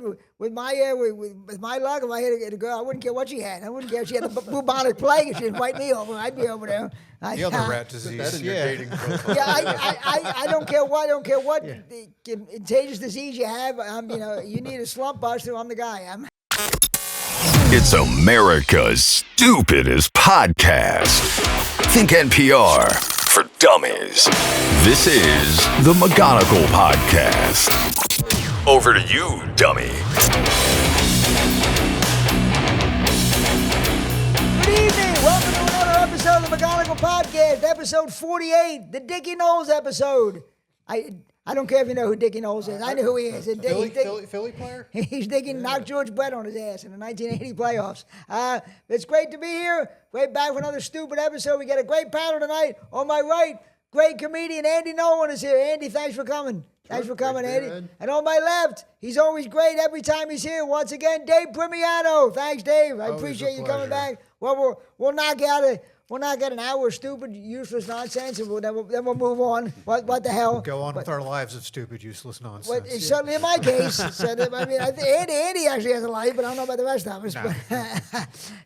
with my luck, if I hit a girl, I wouldn't care what she had. I wouldn't care if she had the bubonic plague. If she'd invite me over, I'd be over there. The other rat disease. That in your dating profile. Yeah, I don't care what contagious disease you have. You need a slump buster. I'm the guy. It's America's stupidest podcast. Think NPR for dummies. This is the McGonigal Podcast. Over to you, dummy. Good evening. Welcome to another episode of the McGonigal Podcast, episode 48, the Dickie Knowles episode. I don't care if you know who Dickie Knowles is. I know who he is. Philly player? He's knocked George Brett on his ass in the 1980 playoffs. It's great to be here. Great back for another stupid episode. We got a great panel tonight. On my right, great comedian Andy Nolan is here. Andy, thanks for coming. Thanks for coming, Andy. Ed. And on my left, he's always great every time he's here. Once again, Dave Primiano. Thanks, Dave. I appreciate you coming back. Well, we'll knock out an hour of stupid, useless nonsense, and then we'll move on. What the hell? Go on with our lives of stupid, useless nonsense. Well, it's certainly in my case. I think Andy actually has a life, but I don't know about the rest of us. No.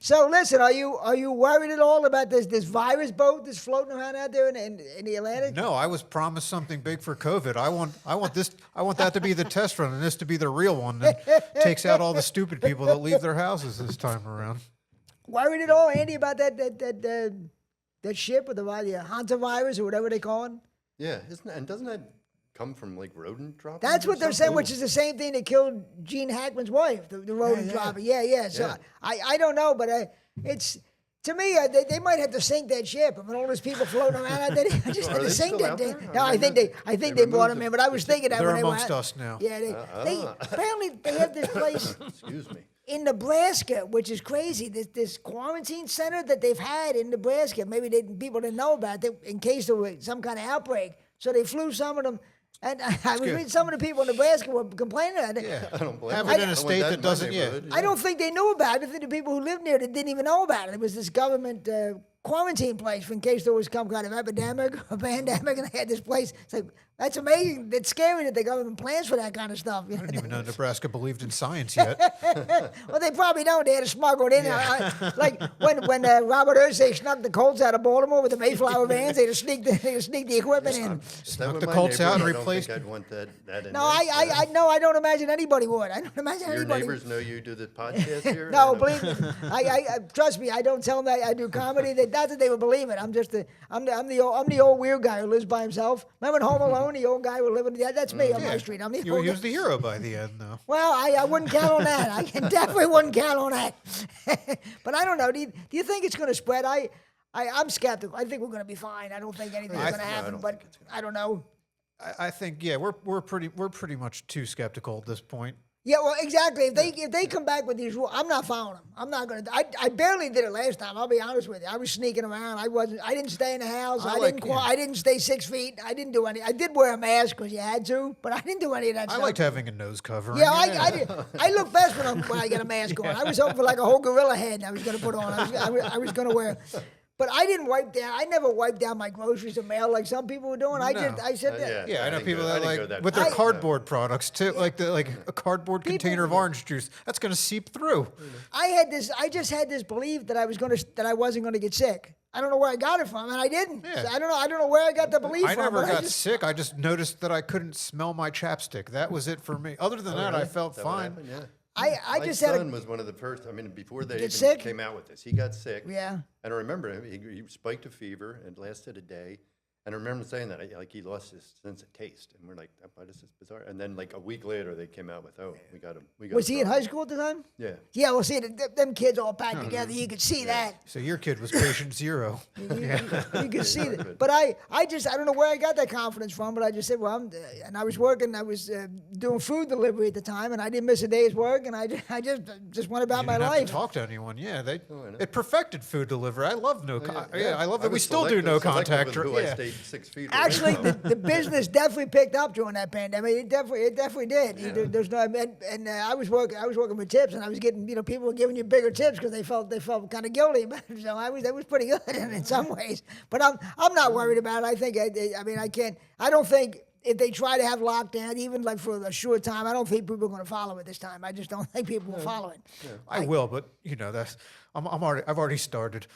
So listen, are you worried at all about this virus boat that's floating around out there in the Atlantic? No, I was promised something big for COVID. I want that to be the test run, and this to be the real one that takes out all the stupid people that leave their houses this time around. Worried at all, Andy, about that ship with the Hantavirus or whatever they call it? Yeah, doesn't that come from like rodent droppings? That's what they're saying, something? which is the same thing that killed Gene Hackman's wife, the rodent dropper. Yeah. So I don't know, but it's to me they might have to sink that ship. I mean, all those people floating around out there, they just had to sink that thing. No, I think they brought them in, but I was thinking that They're when they were amongst us now. Yeah, they apparently they have this place. Excuse me. In Nebraska, which is crazy, this quarantine center that they've had in Nebraska, maybe people didn't know about it in case there was some kind of outbreak. So they flew some of them, and I was reading some of the people in Nebraska were complaining about it. Yeah, I don't blame have them. it in a state that doesn't yet. I don't think they knew about it. I think the people who lived near it didn't even know about it. It was this government quarantine place for in case there was some kind of epidemic or pandemic, and they had this place. It's like, that's amazing. It's scary that the government plans for that kind of stuff. I didn't even know Nebraska believed in science yet. Well, they probably don't. They had to smuggle it in. Like when Robert Ursay snuck the Colts out of Baltimore with the Mayflower vans, they just sneak the equipment in. Snuck the Colts out and replaced. I don't think I'd want that in No, there. I don't imagine anybody would. I don't imagine Your anybody. neighbors know you do the podcast here? No, believe me. I trust me. I don't tell them that I do comedy. Not that they would believe it. I'm the old weird guy who lives by himself. Remember in Home Alone, the old guy who lived. That's me on my street. I'm the He old guy. was the hero by the end, though. Well, I wouldn't count on that. I definitely wouldn't count on that. But I don't know. Do you think it's going to spread? I'm skeptical. I think we're going to be fine. I don't think anything's going to happen. But I don't know. I think we're pretty much too skeptical at this point. Yeah, well, exactly. If they come back with these rules, I'm not following them. I'm not going to. I barely did it last time. I'll be honest with you. I was sneaking around. I didn't stay in the house. I didn't stay 6 feet. I didn't do any. I did wear a mask because you had to, but I didn't do any of that stuff. I liked having a nose cover. Yeah, I did. I look best when I get a mask on. I was hoping for like a whole gorilla head I was going to put on. I was going to wear. But I didn't wipe down. I never wiped down my groceries or mail like some people were doing. I said that. Yeah, I know people I that didn't go like that with their far. cardboard products too, like a cardboard container of orange juice. That's going to seep through. I just had this belief that I wasn't going to get sick. I don't know where I got it from, and I didn't. Yeah. So I don't know where I got the belief I from. never got sick. I just noticed that I couldn't smell my chapstick. That was it for me. Other than that, I felt Is that what fine. happened? Yeah. I just My had son was one of the first. I mean, before they even sick? came out with this, he got sick. Yeah. And I remember him. He spiked a fever and lasted a day. And I remember saying that he lost his sense of taste, and we're like, "Why is this bizarre?" And then like a week later, they came out with, "Oh, we got him." Was he in high school at the time? Yeah. Yeah. Well, see, them kids all packed together. You could see that. So your kid was patient zero. You could see that. But I don't know where I got that confidence from, but I just said, well, and I was working, I was doing food delivery at the time, and I didn't miss a day's work, and I just went about You my didn't have life. to talk to anyone. Yeah, I know. it perfected food delivery. I love I love that we was still do no selective contact. with who I Yeah. stayed 6 feet away. Actually, the business definitely picked up during that pandemic. It definitely did. Yeah. There's no, and I was working with tips, and I was getting, people were giving you bigger tips because they felt kind of guilty. So that was pretty good in some ways. But I'm not worried about it. I think I don't think if they try to have lockdown, even like for a short time, I don't think people are going to follow it this time. I just don't think people will follow it. I will, but that's I've already started.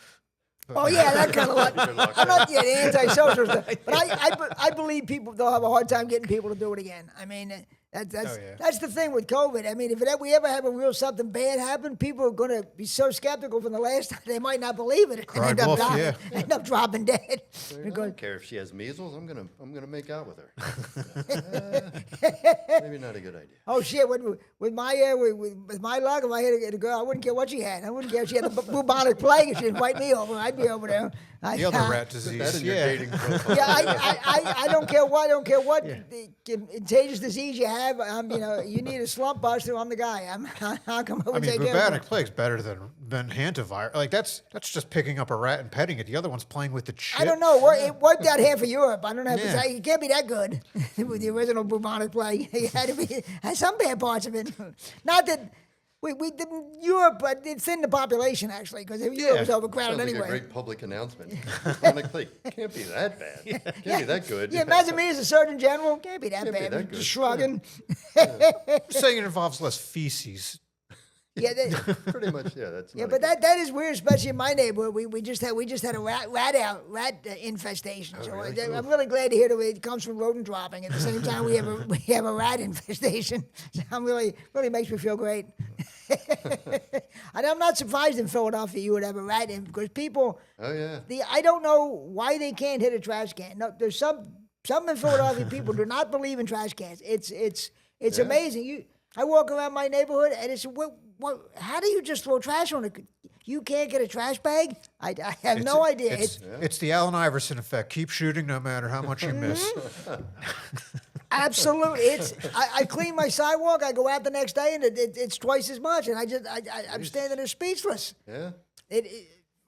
Oh yeah, that kind of luck. I'm not the anti-social stuff, but I believe they'll have a hard time getting people to do it again. I mean, that's the thing with COVID. I mean, if we ever have a real something bad happen, people are going to be so skeptical from the last time they might not believe it and end up dropping dead. I don't care if she has measles. I'm gonna make out with her. Maybe not a good idea. Oh shit! With my luck, if I had a girl, I wouldn't care what she had. I wouldn't care if she had the bubonic plague and she'd invite me over. I'd be over there. The other rat disease. That in your dating profile. Yeah, I don't care what. I don't care what contagious disease you have. You need a slump buster. I'm the guy. I'll come over and take care of bubonic it. plague's better than Hantavirus. Like that's just picking up a rat and petting it. The other one's playing with the shit. I don't know. It wiped out half of Europe. I don't have to say it can't be that good with the original bubonic plague. It had to be had some bad parts of it. Not that. We didn't Europe, but it's in the population actually because Europe was overcrowded Sounds anyway. like a great public announcent. Bubonic plague can't be that bad. Can't be that good. Yeah, imagine me as a Surgeon General. Can't be that Can't be bad. that good. Just shrugging. Saying it involves less feces. Yeah, Pretty much. Yeah, that's. yeah, not but a good- that is weird, especially in my neighborhood. We just had a rat infestation. So I'm really glad to hear that it comes from rodent dropping. At the same time, we have a rat infestation. So I'm really makes me feel great. And I'm not surprised in Philadelphia you would have a rat in because people. Oh yeah. I don't know why they can't hit a trash can. No, there's some in Philadelphia people do not believe in trash cans. It's amazing. I walk around my neighborhood and it's how do you just throw trash on it? You can't get a trash bag? I have no idea. It's the Allen Iverson effect. Keep shooting no matter how much you miss. Absolutely. I clean my sidewalk. I go out the next day and it's twice as much. And I'm standing there speechless. Yeah.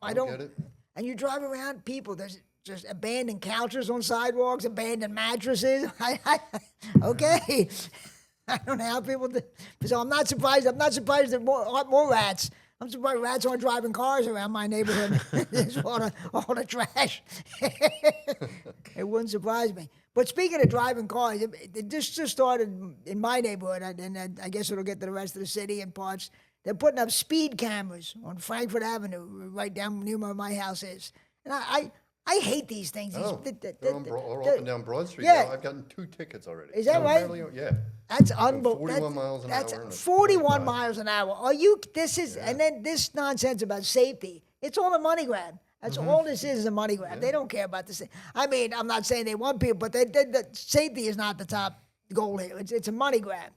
I don't get it. And you drive around, people. There's just abandoned couches on sidewalks, abandoned mattresses. Okay. I don't know how people do. So I'm not surprised. I'm not surprised there aren't more rats. I'm surprised rats aren't driving cars around my neighborhood. There's all the trash. It wouldn't surprise me. But speaking of driving cars, it just started in my neighborhood, and I guess it'll get to the rest of the city and parts. They're putting up speed cameras on Frankfurt Avenue, right down near where my house is. And I hate these things. They're up and down Broad Street yeah. now. I've gotten 2 tickets already. Is that right? Yeah. That's unbelievable. 41 miles an That's hour and a 41 45. miles an hour. And then this nonsense about safety. It's all a money grab. That's all this is a money grab. They don't care about this. I mean, I'm not saying they want people, but the safety is not the top goal here. It's a money grab.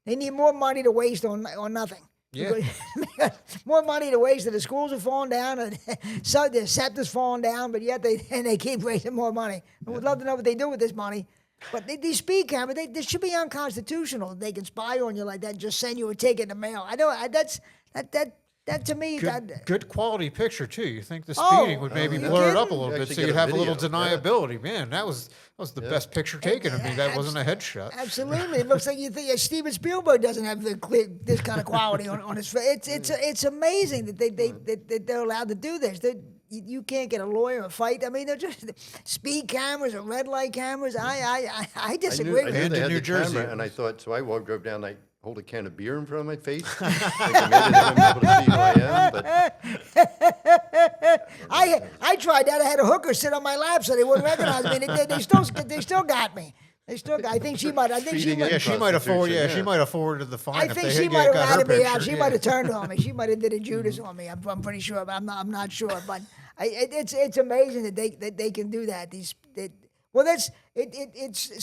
They need more money to waste on nothing. Yeah. More money to waste. The schools are falling down, and so the SEPTA's falling down, but yet they keep raising more money. I would love to know what they do with this money. But these speed cameras, they should be unconstitutional. They can spy on you like that and just send you a ticket in the mail. I know that to me. Good quality picture too. You think the speeding would maybe blur it up a little You bit, actually so get you'd a have a little video, deniability. Man, that was the best picture taken of me. That wasn't a headshot. Absolutely, it looks like you think Steven Spielberg doesn't have this kind of quality on his face. It's amazing that they're allowed to do this. You can't get a lawyer or fight. I mean, they're just speed cameras or red light cameras. I disagree I with knew you. they had New the Jersey. camera, and I thought, so I drove down, I hold a can of beer in front of my face. Like maybe they wouldn't be able to see who I am, but I tried that. I had a hooker sit on my lap so they wouldn't recognize me. They still got me. I think she might. Feeding Yeah, it. she might have forwarded. Yeah, Prostitution, she might have forwarded the fine. I if think they she had might have got her ratted me out. picture, She yeah. might have turned on me. She might have did a Judas on me. I'm pretty sure, but I'm not sure. But it's amazing that they can do that. It's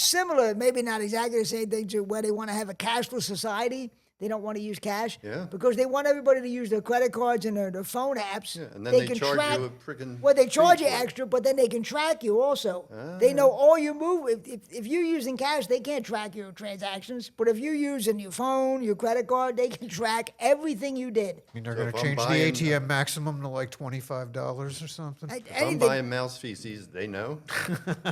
similar, maybe not exactly the same thing to where they want to have a cashless society. They don't want to use cash because they want everybody to use their credit cards and their phone apps. Yeah, and then they can charge track, you a freaking well, they charge fee you for it. extra, but then they can track you also. They know all your move. If you're using cash, they can't track your transactions. But if you're using your phone, your credit card, they can track everything you did. I mean, they're So going if to I'm change buying- the ATM maximum to like $25 or something. If I'm Anything. buying mouse feces, they know.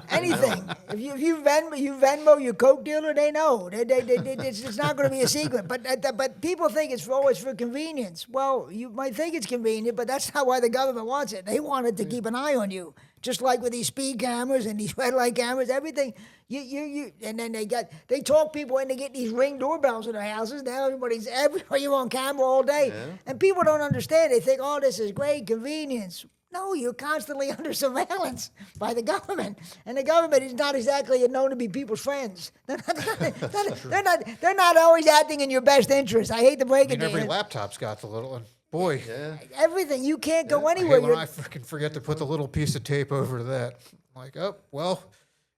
Anything. If you Venmo your Coke dealer, they know. It's not going to be a secret. But people think it's always for convenience. Well, you might think it's convenient, but that's not why the government wants it. They want it to keep an eye on you. Just like with these speed cameras and these red light cameras, everything. And then they talk people into getting these Ring doorbells in their houses. Now everybody's on camera all day, and people don't understand. They think, oh, this is great convenience. No, you're constantly under surveillance by the government, and the government is not exactly known to be people's friends. They're not always acting in your best interest. I hate to break it to you. Every laptop's got the little one. Boy, everything. You can't go anywhere. I hate when I freaking forget to put the little piece of tape over that. I'm like, oh, well,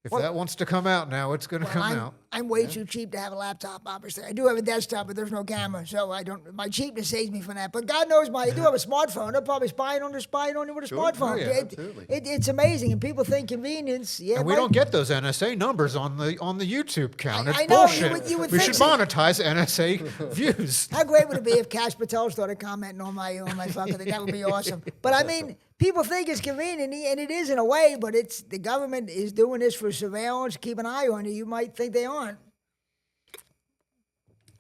if that wants to come out now, it's going to come out. I'm way too cheap to have a laptop, obviously. I do have a desktop, but there's no camera, so I don't. My cheapness saves me from that. But God knows, I do have a smartphone. They're probably spying on you with a smartphone. Oh, yeah, absolutely. It's amazing, and people think convenience. Yeah, and we don't get those NSA numbers on the YouTube count. It's I know, bullshit. you would we think should monetize NSA views. How great would it be if Cash Patel started commenting on my fucking thing? That would be awesome. But I mean, people think it's convenient, and it is in a way. But it's the government is doing this for surveillance, keep an eye on you. You might think they aren't.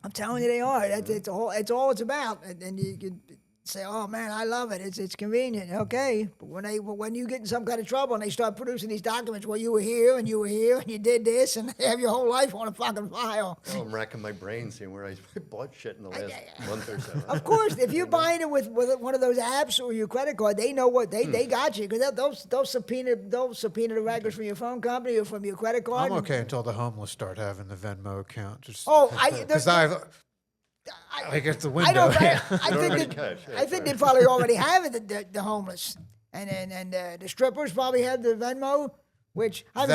I'm telling you, they are. It's all it's about. And you could say, "Oh man, I love it. It's convenient." Okay, but when you get in some kind of trouble and they start producing these documents, well, you were here and you did this, and they have your whole life on a fucking file. Oh, I'm racking my brain seeing where I bought shit in the last month or so. Of course, if you're buying it with one of those apps or your credit card, they know what they got you, because they'll subpoena the records from your phone company or from your credit card. I'm okay until the homeless start having the Venmo account. Because I get the window. I think they probably already have it, the homeless, and the strippers probably have the Venmo, which I'm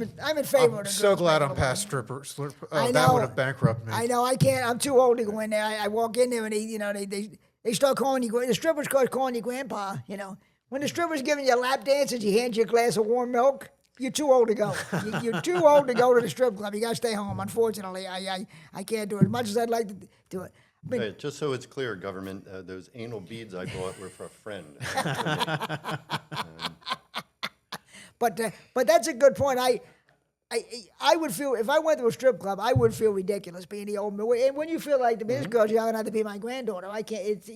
in favor of. I'm so glad I'm past strippers. I know. That would have bankrupted me. I know. I can't. I'm too old to go in there. I walk in there and they start calling you. The strippers start calling you grandpa. You know, when the strippers giving you a lap dance and she hands you a glass of warm milk. You're too old to go. You're too old to go to the strip club. You got to stay home. Unfortunately, I can't do it as much as I'd like to do it. Hey, just so it's clear, government, those anal beads I bought were for a friend. But that's a good point. I would feel, if I went to a strip club, I would feel ridiculous being the old man. And when you feel like this girl's young enough to be my granddaughter, I can't. It's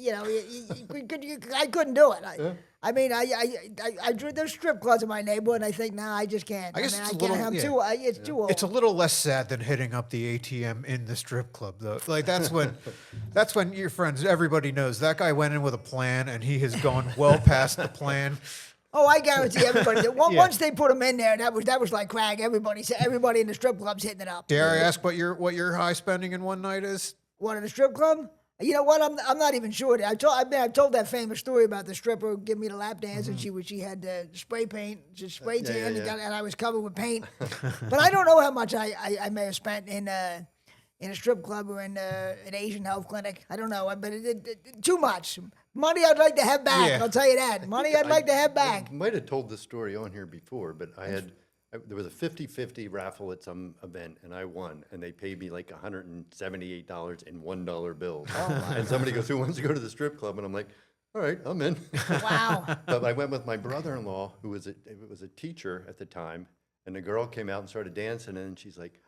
I couldn't do it. I mean, there's strip clubs in my neighborhood, and I think, I just can't. I guess it's too old. It's a little less sad than hitting up the ATM in the strip club, though. Like that's when your friends, everybody knows that guy went in with a plan, and he has gone well past the plan. Oh, I guarantee everybody that once they put them in there, that was like crack. Everybody in the strip club's hitting it up. Dare I ask what your high spending in one night is? What, in the strip club? You know what? I'm not even sure. I told that famous story about the stripper who gave me the lap dance, and she had spray paint, just spray tan, and I was covered with paint. But I don't know how much I may have spent in a strip club or in an Asian health clinic. I don't know, but too much. Money I'd like to have back, I'll tell you that. Money I'd like to have back. I might have told this story on here before, but there was a 50-50 raffle at some event, and I won, and they paid me like $178 in $1 bills. And somebody goes, "Who wants to go to the strip club?" And I'm like, "All right, I'm in." Wow. But I went with my brother-in-law, who was a teacher at the time, and the girl came out and started dancing, and she's like,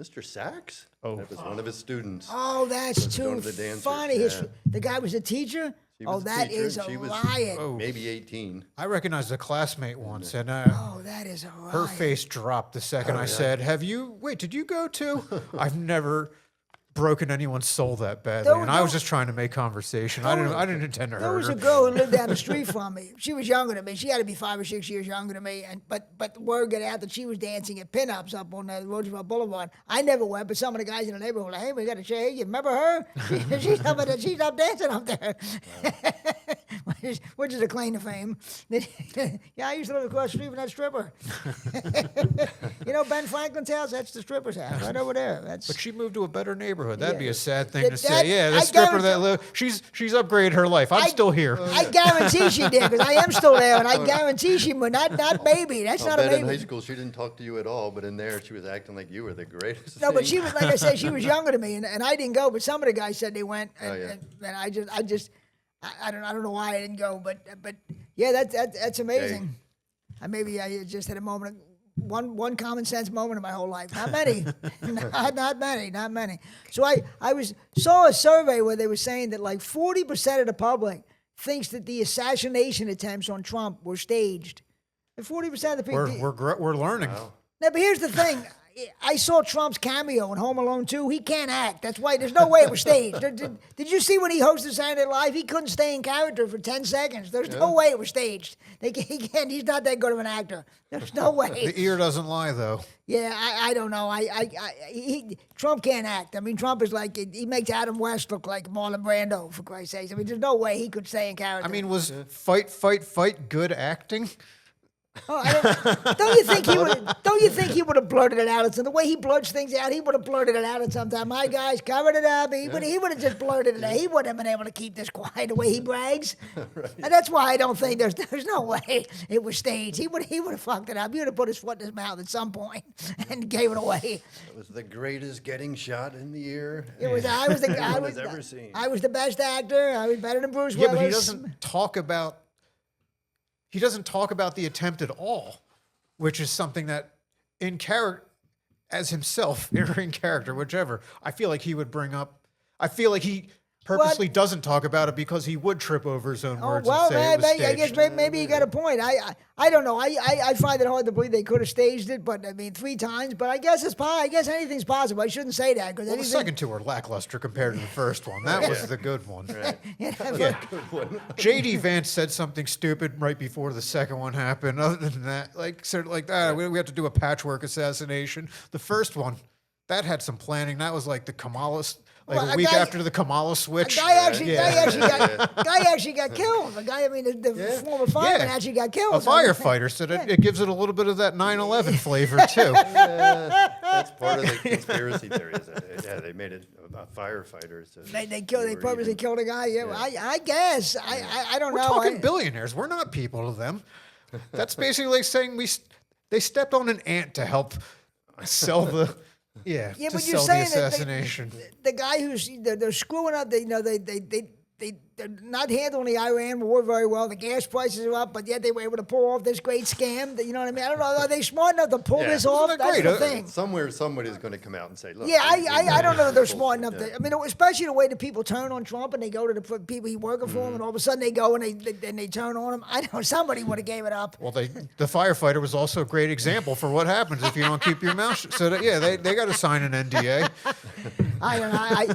"Mr. Sachs?" Oh. That was one of his students. Oh, that's too funny. Yeah. The guy was a teacher? That is a riot. Maybe 18. I recognized a classmate once, and that is a riot. her face dropped the second I said, did you go to? I've never broken anyone's soul that badly, and I was just trying to make conversation. I didn't intend to hurt her. There was a girl who lived down the street from me. She was younger than me. She had to be 5 or 6 years younger than me. But the word got out that she was dancing at pinups up on Roosevelt Boulevard. I never went, but some of the guys in the neighborhood were like, "Hey, we got to say, you remember her? She's up dancing up there." Which is a claim to fame. Yeah, I used to live across the street from that stripper. You know Ben Franklin's house? That's the stripper's house, right over there. But she moved to a better neighborhood. That'd be a sad thing to say. Yeah, the stripper that lived, she's upgraded her life. I'm still here. I guarantee she did, because I am still there, and I guarantee she would not maybe. That's not a maybe. In high school, she didn't talk to you at all, but in there, she was acting like you were the greatest. No, but she was, like I said, she was younger than me, and I didn't go. But some of the guys said they went, and I don't know why I didn't go, but yeah, that's amazing. Hey. Maybe I just had a moment. One common sense moment in my whole life. Not many. not many. So I saw a survey where they were saying that like 40% of the public thinks that the assassination attempts on Trump were staged. 40% of the people. We're learning. Wow. No, but here's the thing. I saw Trump's cameo in Home Alone 2. He can't act. That's why there's no way it was staged. Did you see when he hosted Saturday Night Live? He couldn't stay in character for 10 seconds. There's no way it was staged. He can't. He's not that good of an actor. There's no way. The ear doesn't lie, though. Yeah, I don't know. Trump can't act. I mean, Trump is like, he makes Adam West look like Marlon Brando, for Christ's sakes. I mean, there's no way he could stay in character. I mean, was fight good acting? Oh, don't you think he would have blurted it out? The way he blurts things out, he would have blurted it out at some time. My guys covered it up. He would have just blurted it out. He wouldn't have been able to keep this quiet the way he brags. Right. And that's why I don't think there's no way it was staged. He would have fucked it up. He would have put his foot in his mouth at some point and gave it away. It was the greatest getting shot in the ear. It was. I was ever seen. I was the best actor. I was better than Bruce Willis. Yeah, but he doesn't talk about the attempt at all, which is something that in character, as himself, or in character, whichever, I feel like he would bring up. I feel like he purposely doesn't talk about it because he would trip over his own words and say it was staged. I guess maybe you got a point. I don't know. I find it hard to believe they could have staged it, but I mean 3 times. But I guess I guess anything's possible. I shouldn't say that because the second 2 were lackluster compared to the first one. That was the good one. Right. J.D. Vance said something stupid right before the second one happened. Other than that, we have to do a patchwork assassination. The first one, that had some planning. That was like the Kamala. A week after the Kamala switch. A guy actually got killed. The guy, I mean, the former fireman actually got killed. A firefighter said it gives it a little bit of that 9/11 flavor, too. That's part of the conspiracy theories. Yeah, they made it about firefighters. So they purposely killed a guy. Yeah, well, I guess. I don't know. We're talking billionaires. We're not people to them. That's basically like saying they stepped on an ant to help sell the... Yeah, but to you're sell saying the assassination. The guy who's they're screwing up. They're not handling the Iran war very well. The gas prices are up, but yet they were able to pull off this great scam. You know what I mean? I don't know. Are they smart enough to pull this off? That's the thing. Somewhere somebody's going to come out and say, "Look." Yeah, I don't know if they're smart enough to. I mean, especially the way the people turn on Trump and they go to the people he working for him, and all of a sudden they go and they turn on him. I know somebody would have gave it up. Well, the firefighter was also a great example for what happens if you don't keep your mouth shut. So they got to sign an NDA. I don't know.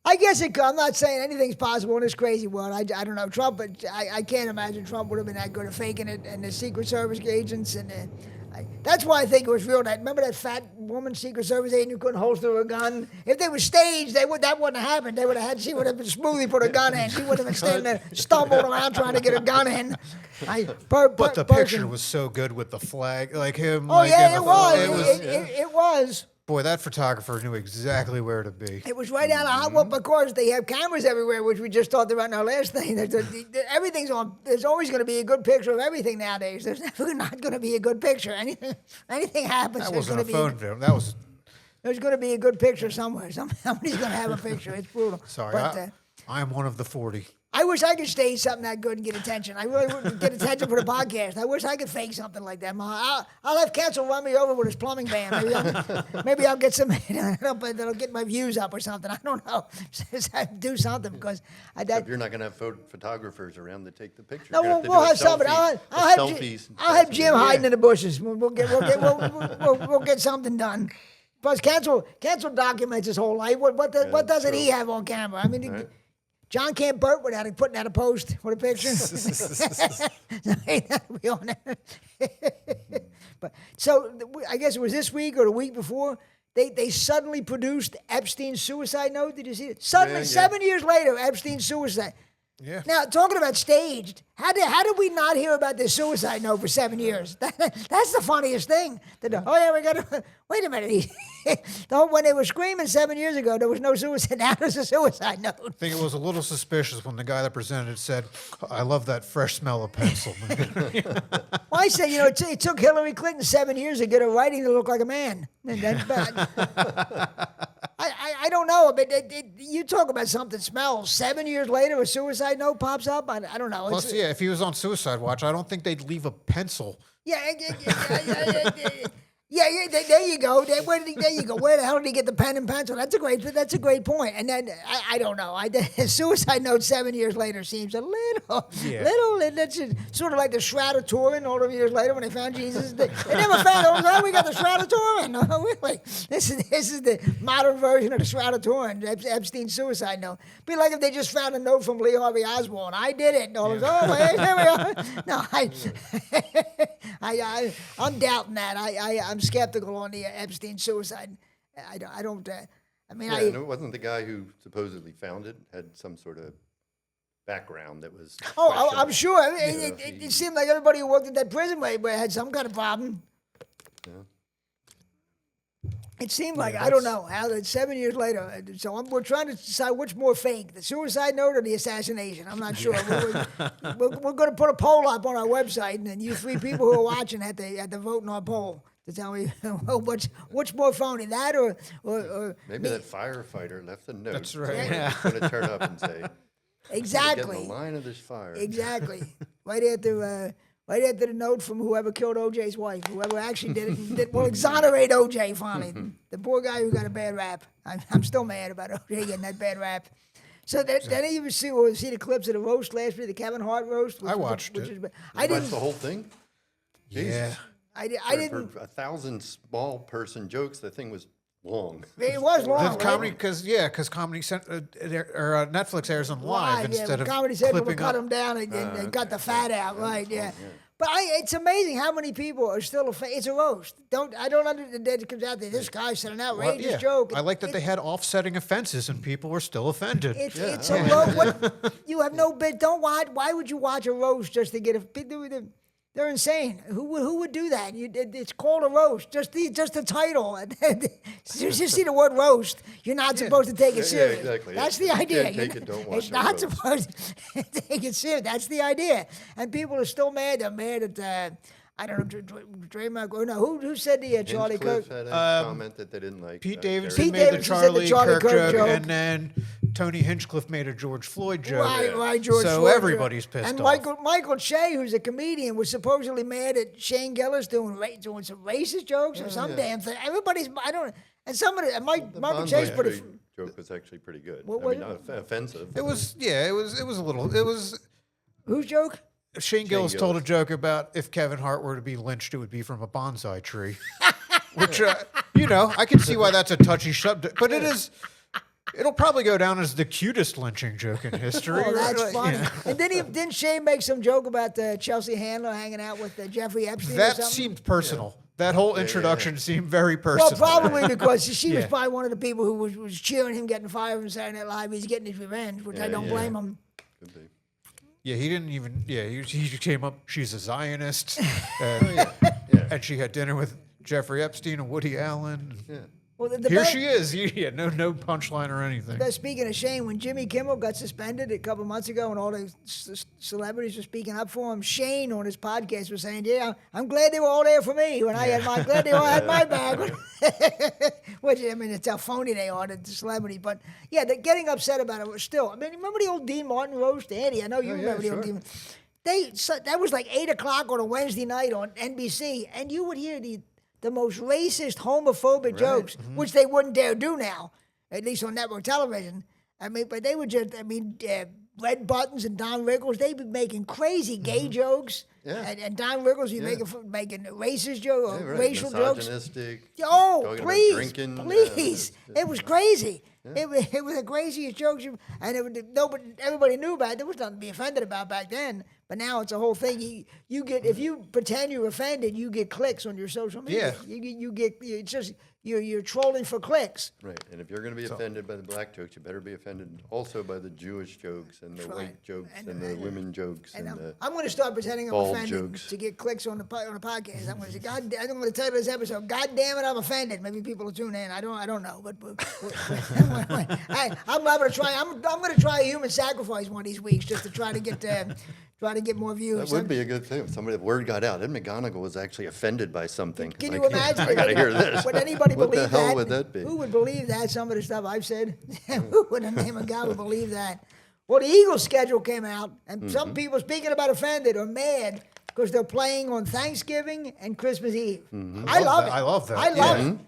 I guess I'm not saying anything's possible in this crazy world. I don't know Trump, but I can't imagine Trump would have been that good at faking it, and the Secret Service agents, and that's why I think it was real. Remember that fat woman Secret Service agent who couldn't holster a gun? If they were staged, that wouldn't have happened. She would have been smoothly put a gun in. She wouldn't have been standing there stumbling around trying to get a gun in. But the picture was so good with the flag, like him. Oh yeah, it was. It was. Boy, that photographer knew exactly where to be. It was right out of hot. Well, of course, they have cameras everywhere, which we just talked about in our last thing. Everything's on. There's always going to be a good picture of everything nowadays. There's never not going to be a good picture. Anything happens. That wasn't a phone film. That was. There's going to be a good picture somewhere. Somebody's going to have a picture. It's brutal. Sorry, I am one of the 40. I wish I could stage something that good and get attention. I really would get attention for the podcast. I wish I could fake something like that. I'll have Cancel run me over with his plumbing van. Maybe I'll get some, that'll get my views up or something. I don't know. Do something because if you're not going to have photographers around to take the picture. No, we'll have somebody. I'll have Jim hiding in the bushes. We'll get something done. Plus, Cancel documents his whole life. What doesn't he have on camera? I mean. Right. John can't burp without putting out a post with a picture. But so I guess it was this week or the week before. They suddenly produced Epstein's suicide note. Did you see it? Suddenly, 7 years later, Epstein's suicide. Yeah. Now, talking about staged, how did we not hear about this suicide note for 7 years? That's the funniest thing. We got to wait a minute. When they were screaming 7 years ago, there was no suicide. Now there's a suicide note. I think it was a little suspicious when the guy that presented it said, "I love that fresh smell of pencil." Well, I said, it took Hillary Clinton 7 years to get her writing to look like a man. And that's bad. I don't know, but you talk about something smells. 7 years later, a suicide note pops up. I don't know. Plus, if he was on suicide watch, I don't think they'd leave a pencil. Yeah. Yeah, there you go. There you go. Where the hell did he get the pen and pencil? That's a great point. And then I don't know. Suicide Note 7 years later seems a little. That's sort of like the Shroud of Turin. All of years later when they found Jesus, they never found. Oh, we got the Shroud of Turin. No, really. This is the modern version of the Shroud of Turin. Epstein's suicide note. Be like if they just found a note from Lee Harvey Oswald. I did it. And all of oh wait, here we are. No, I'm doubting that. I'm skeptical on the Epstein suicide. I don't. I mean, and it wasn't the guy who supposedly found it had some sort of background that was. Oh, I'm sure. I mean, it seemed like everybody who worked at that prison had some kind of problem. Yeah. It seemed like I don't know how that 7 years later. So we're trying to decide which more fake, the suicide note or the assassination. I'm not sure. We're going to put a poll up on our website, and then you three people who are watching have to vote in our poll to tell me what's more phony, that or maybe that firefighter left a note. That's right. Yeah. Going to turn up and say exactly. Get in the line of this fire. Exactly. Right after the note from whoever killed OJ's wife, whoever actually did it, will exonerate OJ finally. The poor guy who got a bad rap. I'm still mad about OJ getting that bad rap. So did any of you see the clips of the roast last week, the Kevin Hart roast? I watched it. I didn't watch the whole thing. Yeah. I didn't. For 1,000 small person jokes, the thing was long. It was long. The comedy, because Comedy Netflix airs them live instead of Comedy Central clipping cut up. them down and got the fat out, right? Yeah. But it's amazing how many people are still it's a roast. I don't understand that it comes out there. This guy said an outrageous joke. I like that they had offsetting offenses and people were still offended. It's a roast. You have no bit. Don't watch. Why would you watch a roast just to get a? They're insane. Who would do that? It's called a roast. Just the title. You just see the word roast. You're not supposed to take it serious. Yeah, exactly. That's the idea. Take it, don't watch it's not supposed to take it serious. That's the idea. And people are still mad. They're mad at I don't know, Draymond. Or no, who said the Charlie Kirk? had a comment that they didn't like. Pete Davidson Pete made the Davidson said the Charlie Charlie Kirk joke, joke. and then Tony Hinchcliffe made a George Floyd joke. Right, George so Floyd. everybody's pissed and off. Michael Che, who's a comedian, was supposedly mad at Shane Gillis doing some racist jokes or some damn thing. Everybody's, I don't know. And somebody, Michael Che's put a joke was actually pretty good. What I mean, was not offensive. It was a little. It was. Whose joke? Shane Gillis told a joke about if Kevin Hart were to be lynched, it would be from a bonsai tree. Which, I can see why that's a touchy subject, but it is. It'll probably go down as the cutest lynching joke in history. Oh, that's right? funny. Yeah. And didn't Shane make some joke about Chelsea Handler hanging out with Jeffrey Epstein or That something? seemed personal. That whole introduction seemed very personal. Well, probably because she was probably one of the people who was cheering him getting fired from Saturday Night Live. He's getting his revenge, which I don't blame him. Could be. Yeah, he didn't even. Yeah, he came up. She's a Zionist, and, and she had dinner with Jeffrey Epstein and Woody Allen. Yeah. Well, here she is. Yeah, no punchline or anything. Speaking of Shane, when Jimmy Kimmel got suspended a couple months ago and all the celebrities were speaking up for him, Shane on his podcast was saying, "Yeah, I'm glad they were all there for me when I had my. Glad they all had my back." Which I mean, it's how phony they are, the celebrity. But yeah, they're getting upset about it still. I mean, remember the old Dean Martin roast, Andy? I know you remember the old Dean. That was like 8:00 on a Wednesday night on NBC, and you would hear the most racist, homophobic jokes, which they wouldn't dare do now, at least on network television. I mean, but they would just, Red Buttons and Don Rickles, they'd be making crazy gay jokes. Yeah. And Don Rickles, he's making racist jokes, racial jokes. Misogynistic. Oh, please, drinking. please. It was crazy. Yeah. It was the craziest jokes. And everybody knew about it. There was nothing to be offended about back then. But now it's a whole thing. You get, if you pretend you're offended, you get clicks on your social media. Yeah. You get, it's just, you're trolling for clicks. Right. And if you're going to be offended by the black jokes, you better be offended also by the Jewish jokes and the white jokes and the women jokes and the I'm going to start pretending I'm offended jokes. To get clicks on the podcast. I'm going to say, I'm going to title this episode, "God damn it, I'm offended." Maybe people will tune in. I don't know, but I'm going to try. I'm going to try a human sacrifice one of these weeks just to try to get more views. That would be a good thing. If the word got out. Ed McGonigal was actually offended by something. Can you imagine? I got to hear this. Would anybody what believe that? What the hell would that be? Who would believe that? Some of the stuff I've said. Who in the name of God would believe that? Well, the Eagles schedule came out, and some people, speaking about offended or mad, because they're playing on Thanksgiving and Christmas Eve. I love that. I love that. I love Yeah. it.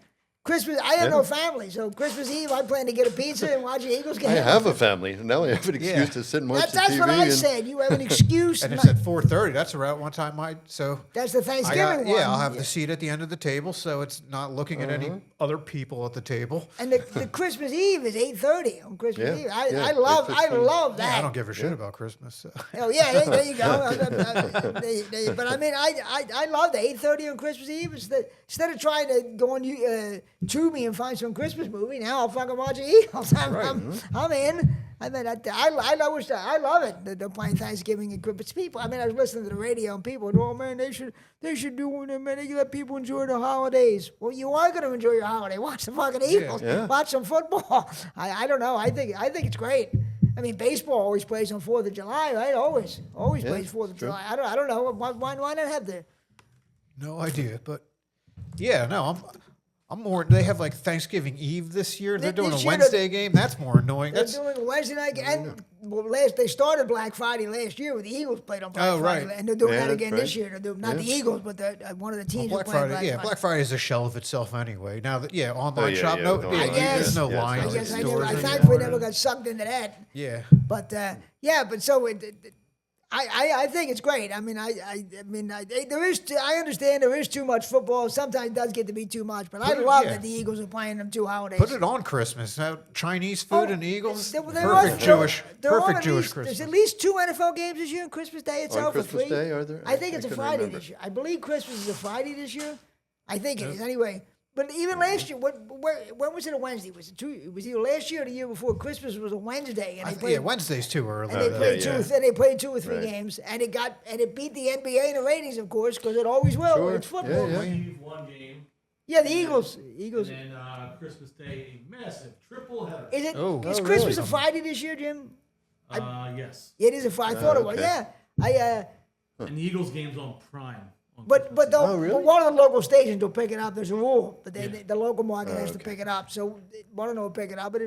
Christmas, I have no family, so Christmas Eve I plan to get a pizza and watch the Eagles game. I have a family. Now I have an excuse to sit and watch the That's TV. what I and- said. You have an excuse. And it's at 4:30. That's around one time That's the Thanksgiving one. Yeah, I'll have the seat at the end of the table, so it's not looking at any other people at the table. And the Christmas Eve is 8:30 on Christmas Yeah, Eve. yeah, I love Yeah, that. I don't give a shit about Christmas. So. Oh yeah, there you go. But I mean, I love the 8:30 on Christmas Eve. Instead of trying to go on Tubi and find some Christmas movie, now I'll fucking watch the Eagles. I'm in. I mean, I love it that they're playing Thanksgiving and Christmas. People, I mean, I was listening to the radio and people, oh man, they should do one. Man, they let people enjoy the holidays. Well, you are going to enjoy your holiday. Watch the fucking Eagles. Yeah. Watch some football. I don't know. I think it's great. I mean, baseball always plays on 4th of July, right? Always plays 4th of July. I don't know. Why not have the? No idea, but yeah, no, I'm more. They have like Thanksgiving Eve this year. They're doing a This year, Wednesday game. That's more annoying. They're That's doing a Wednesday night, and they started Black Friday last year with the Eagles played on Black Friday, right. and they're doing Yeah, that that's again right. this year. They're doing, not the Eagles, but one of the teams Black are playing Friday. Black Yeah, Friday. Black Friday is a shell of itself anyway. Now that online yeah, shop, yeah, no, with yeah, online, there's no yeah, it's lines not I at guess stores I anymore. thankfully never got sucked into that. Yeah. But but so I think it's great. I mean, I understand there is too much football. Sometimes it does get to be too much, but I love that the Eagles are playing them 2 holidays. Put it on Christmas. Now, Chinese food and Eagles. Perfect Jewish There's Christmas. at least 2 NFL games this year on Christmas Day itself. On or Christmas 3. Day, are there? I think it's a couldn't Friday remember. this year. I believe Christmas is a Friday this year. I think it is anyway. But even last year, when was it a Wednesday? Was it was either last year or the year before? Christmas was a Wednesday, and they played. Yeah, Wednesday's too early. And they played yeah. they played 2 or 3 Right. games, and it beat the NBA in the ratings, of course, because it always will. Sure. It's football. Yeah, Eve one game, Yeah, the Eagles. and then Christmas Day a massive triple header. Is it? Oh. Is Oh, Christmas really? a Friday this year, Jim? Yes, It is a Friday. I thought it was. okay. Yeah, and the Eagles game's on Prime. On But Christmas Eve. really? but one of the local stations will pick it up. There's a rule that the local market has to pick it up. So one of them will pick it up. But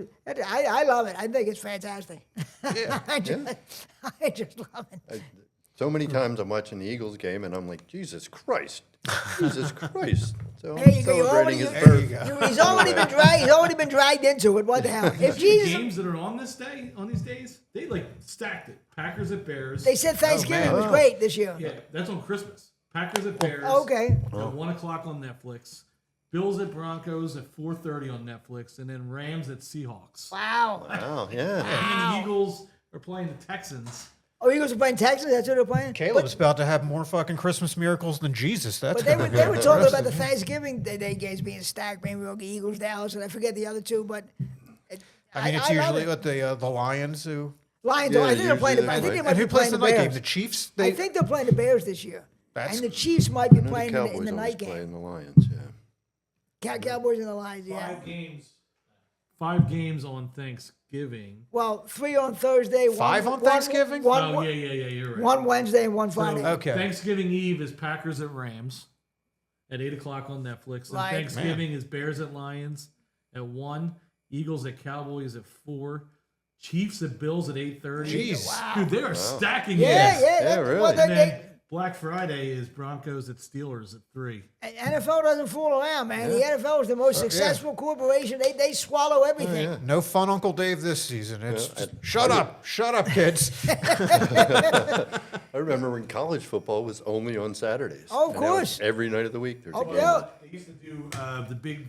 I love it. I think it's fantastic. Yeah. I just love it. So many times I'm watching the Eagles game and I'm like, Jesus Christ. Jesus Christ. So There I'm you go. celebrating his There you birth. go. He's already been dragged into it. What the hell? If The Jesus, games that are on these days, they like stacked it. Packers at Bears. they said Thanksgiving man. was great this year. Yeah, that's on Christmas. Packers at Bears. Okay. At 1 o'clock on Netflix. Bills at Broncos at 4:30 on Netflix, and then Rams at Seahawks. Wow. Oh, yeah. And the Eagles are playing the Texans. Oh, Eagles are playing Texas. That's what they're playing. Caleb's about to have more fucking Christmas miracles than Jesus. That's But they gonna were, be they were talking about the interesting. Thanksgiving Day games being stacked. Maybe we'll get Eagles, Dallas, and I forget the other 2. But I mean, it's I love usually it. what the Lions who. Lions. Yeah, I think they're playing. usually I think they they play. might And be who plays playing the the night Bears. game? The Chiefs. I think they're playing the Bears this year. That's- And the Chiefs might be I know playing the in Cowboys the always night play game. in the Lions, yeah. Cowboys and the Lions, yeah. 5 games on Thanksgiving. Well, 3 on Thursday. 5 on Thanksgiving? Oh, yeah, you're right. One Wednesday and one Friday. So Okay. Thanksgiving Eve is Packers at Rams at 8 o'clock on Netflix. And Right. Thanksgiving is Bears at Lions at 1. Eagles at Cowboys at 4. Chiefs at Bills at 8:30. Jeez. Dude, they are stacking Yeah, it. yeah. Yeah, really. And then Black Friday is Broncos at Steelers at 3. NFL doesn't fool around, man. The NFL is the most successful corporation. They swallow everything. No fun Uncle Dave this season. It's just, shut up, kids. I remember when college football was only on Saturdays. Oh, of And now it's course. every night of the week there's a Oh, game. yeah. They used to do the big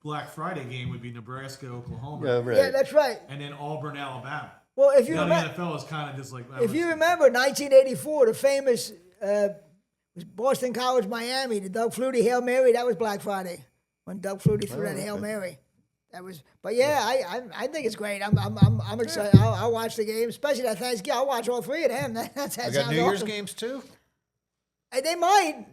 Black Friday game would be Nebraska, Oklahoma, Yeah, right. Yeah, that's right. and then Auburn, Alabama. Well, if you Now remember, the NFL is kind of just like if you remember 1984, the famous was Boston College, Miami, the Doug Flutie Hail Mary. That was Black Friday when Doug Flutie threw that Hail Mary. That was, but yeah, I think it's great. I'm excited. I'll watch the game, especially that Thanksgiving. I'll watch all 3 of them. That We sounds got New Year's awesome. games too. They might.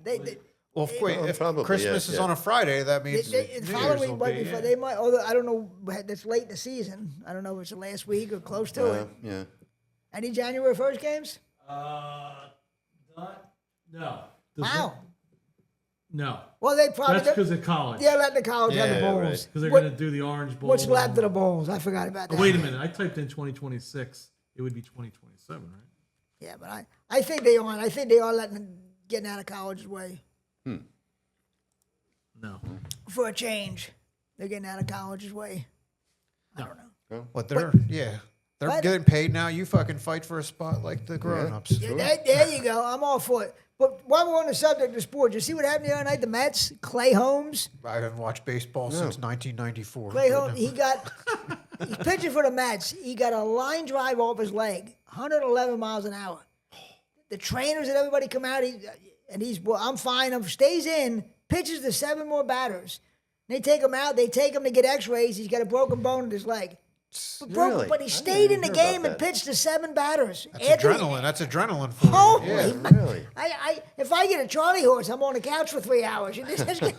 Well, wait, if probably, Christmas yeah, is yeah. on a Friday, that means They, New Year's following will week, but be, before yeah. they might. Although I don't know, that's late in the season. I don't know if it's the last week or close to it. Yeah. Any January 1st games? no. Wow. No. Well, they probably That's because of college. they're letting the college have the Yeah, bowls. right. Because they're What- going to do the Orange Bowl. What's left of the bowls? I forgot about that. Oh, wait a minute. I typed in 2026. It would be 2027, right? Yeah, but I think they are. I think they are letting getting out of college's way. No. For a change, they're getting out of college's way. I don't know. What they're they're What? getting paid now. You fucking fight for a spot like the grown-ups. Yeah, there you go. I'm all for it. But while we're on the subject of sports, you see what happened the other night? The Mets, Clay Holmes. I haven't watched baseball since 1994. Clay but Holmes, he's pitching for the Mets. He got a line drive off his leg, 111 miles an hour. The trainers and everybody come out, I'm fine. Stays in, pitches to 7 more batters. They take him out. They take him to get X-rays. He's got a broken bone in his leg. Really? But he I stayed in didn't the hear about game and that. pitched to 7 batters. That's adrenaline. That's adrenaline for Holy you. Yeah. Really? If I get a Charlie horse, I'm on the couch for 3 hours. You just get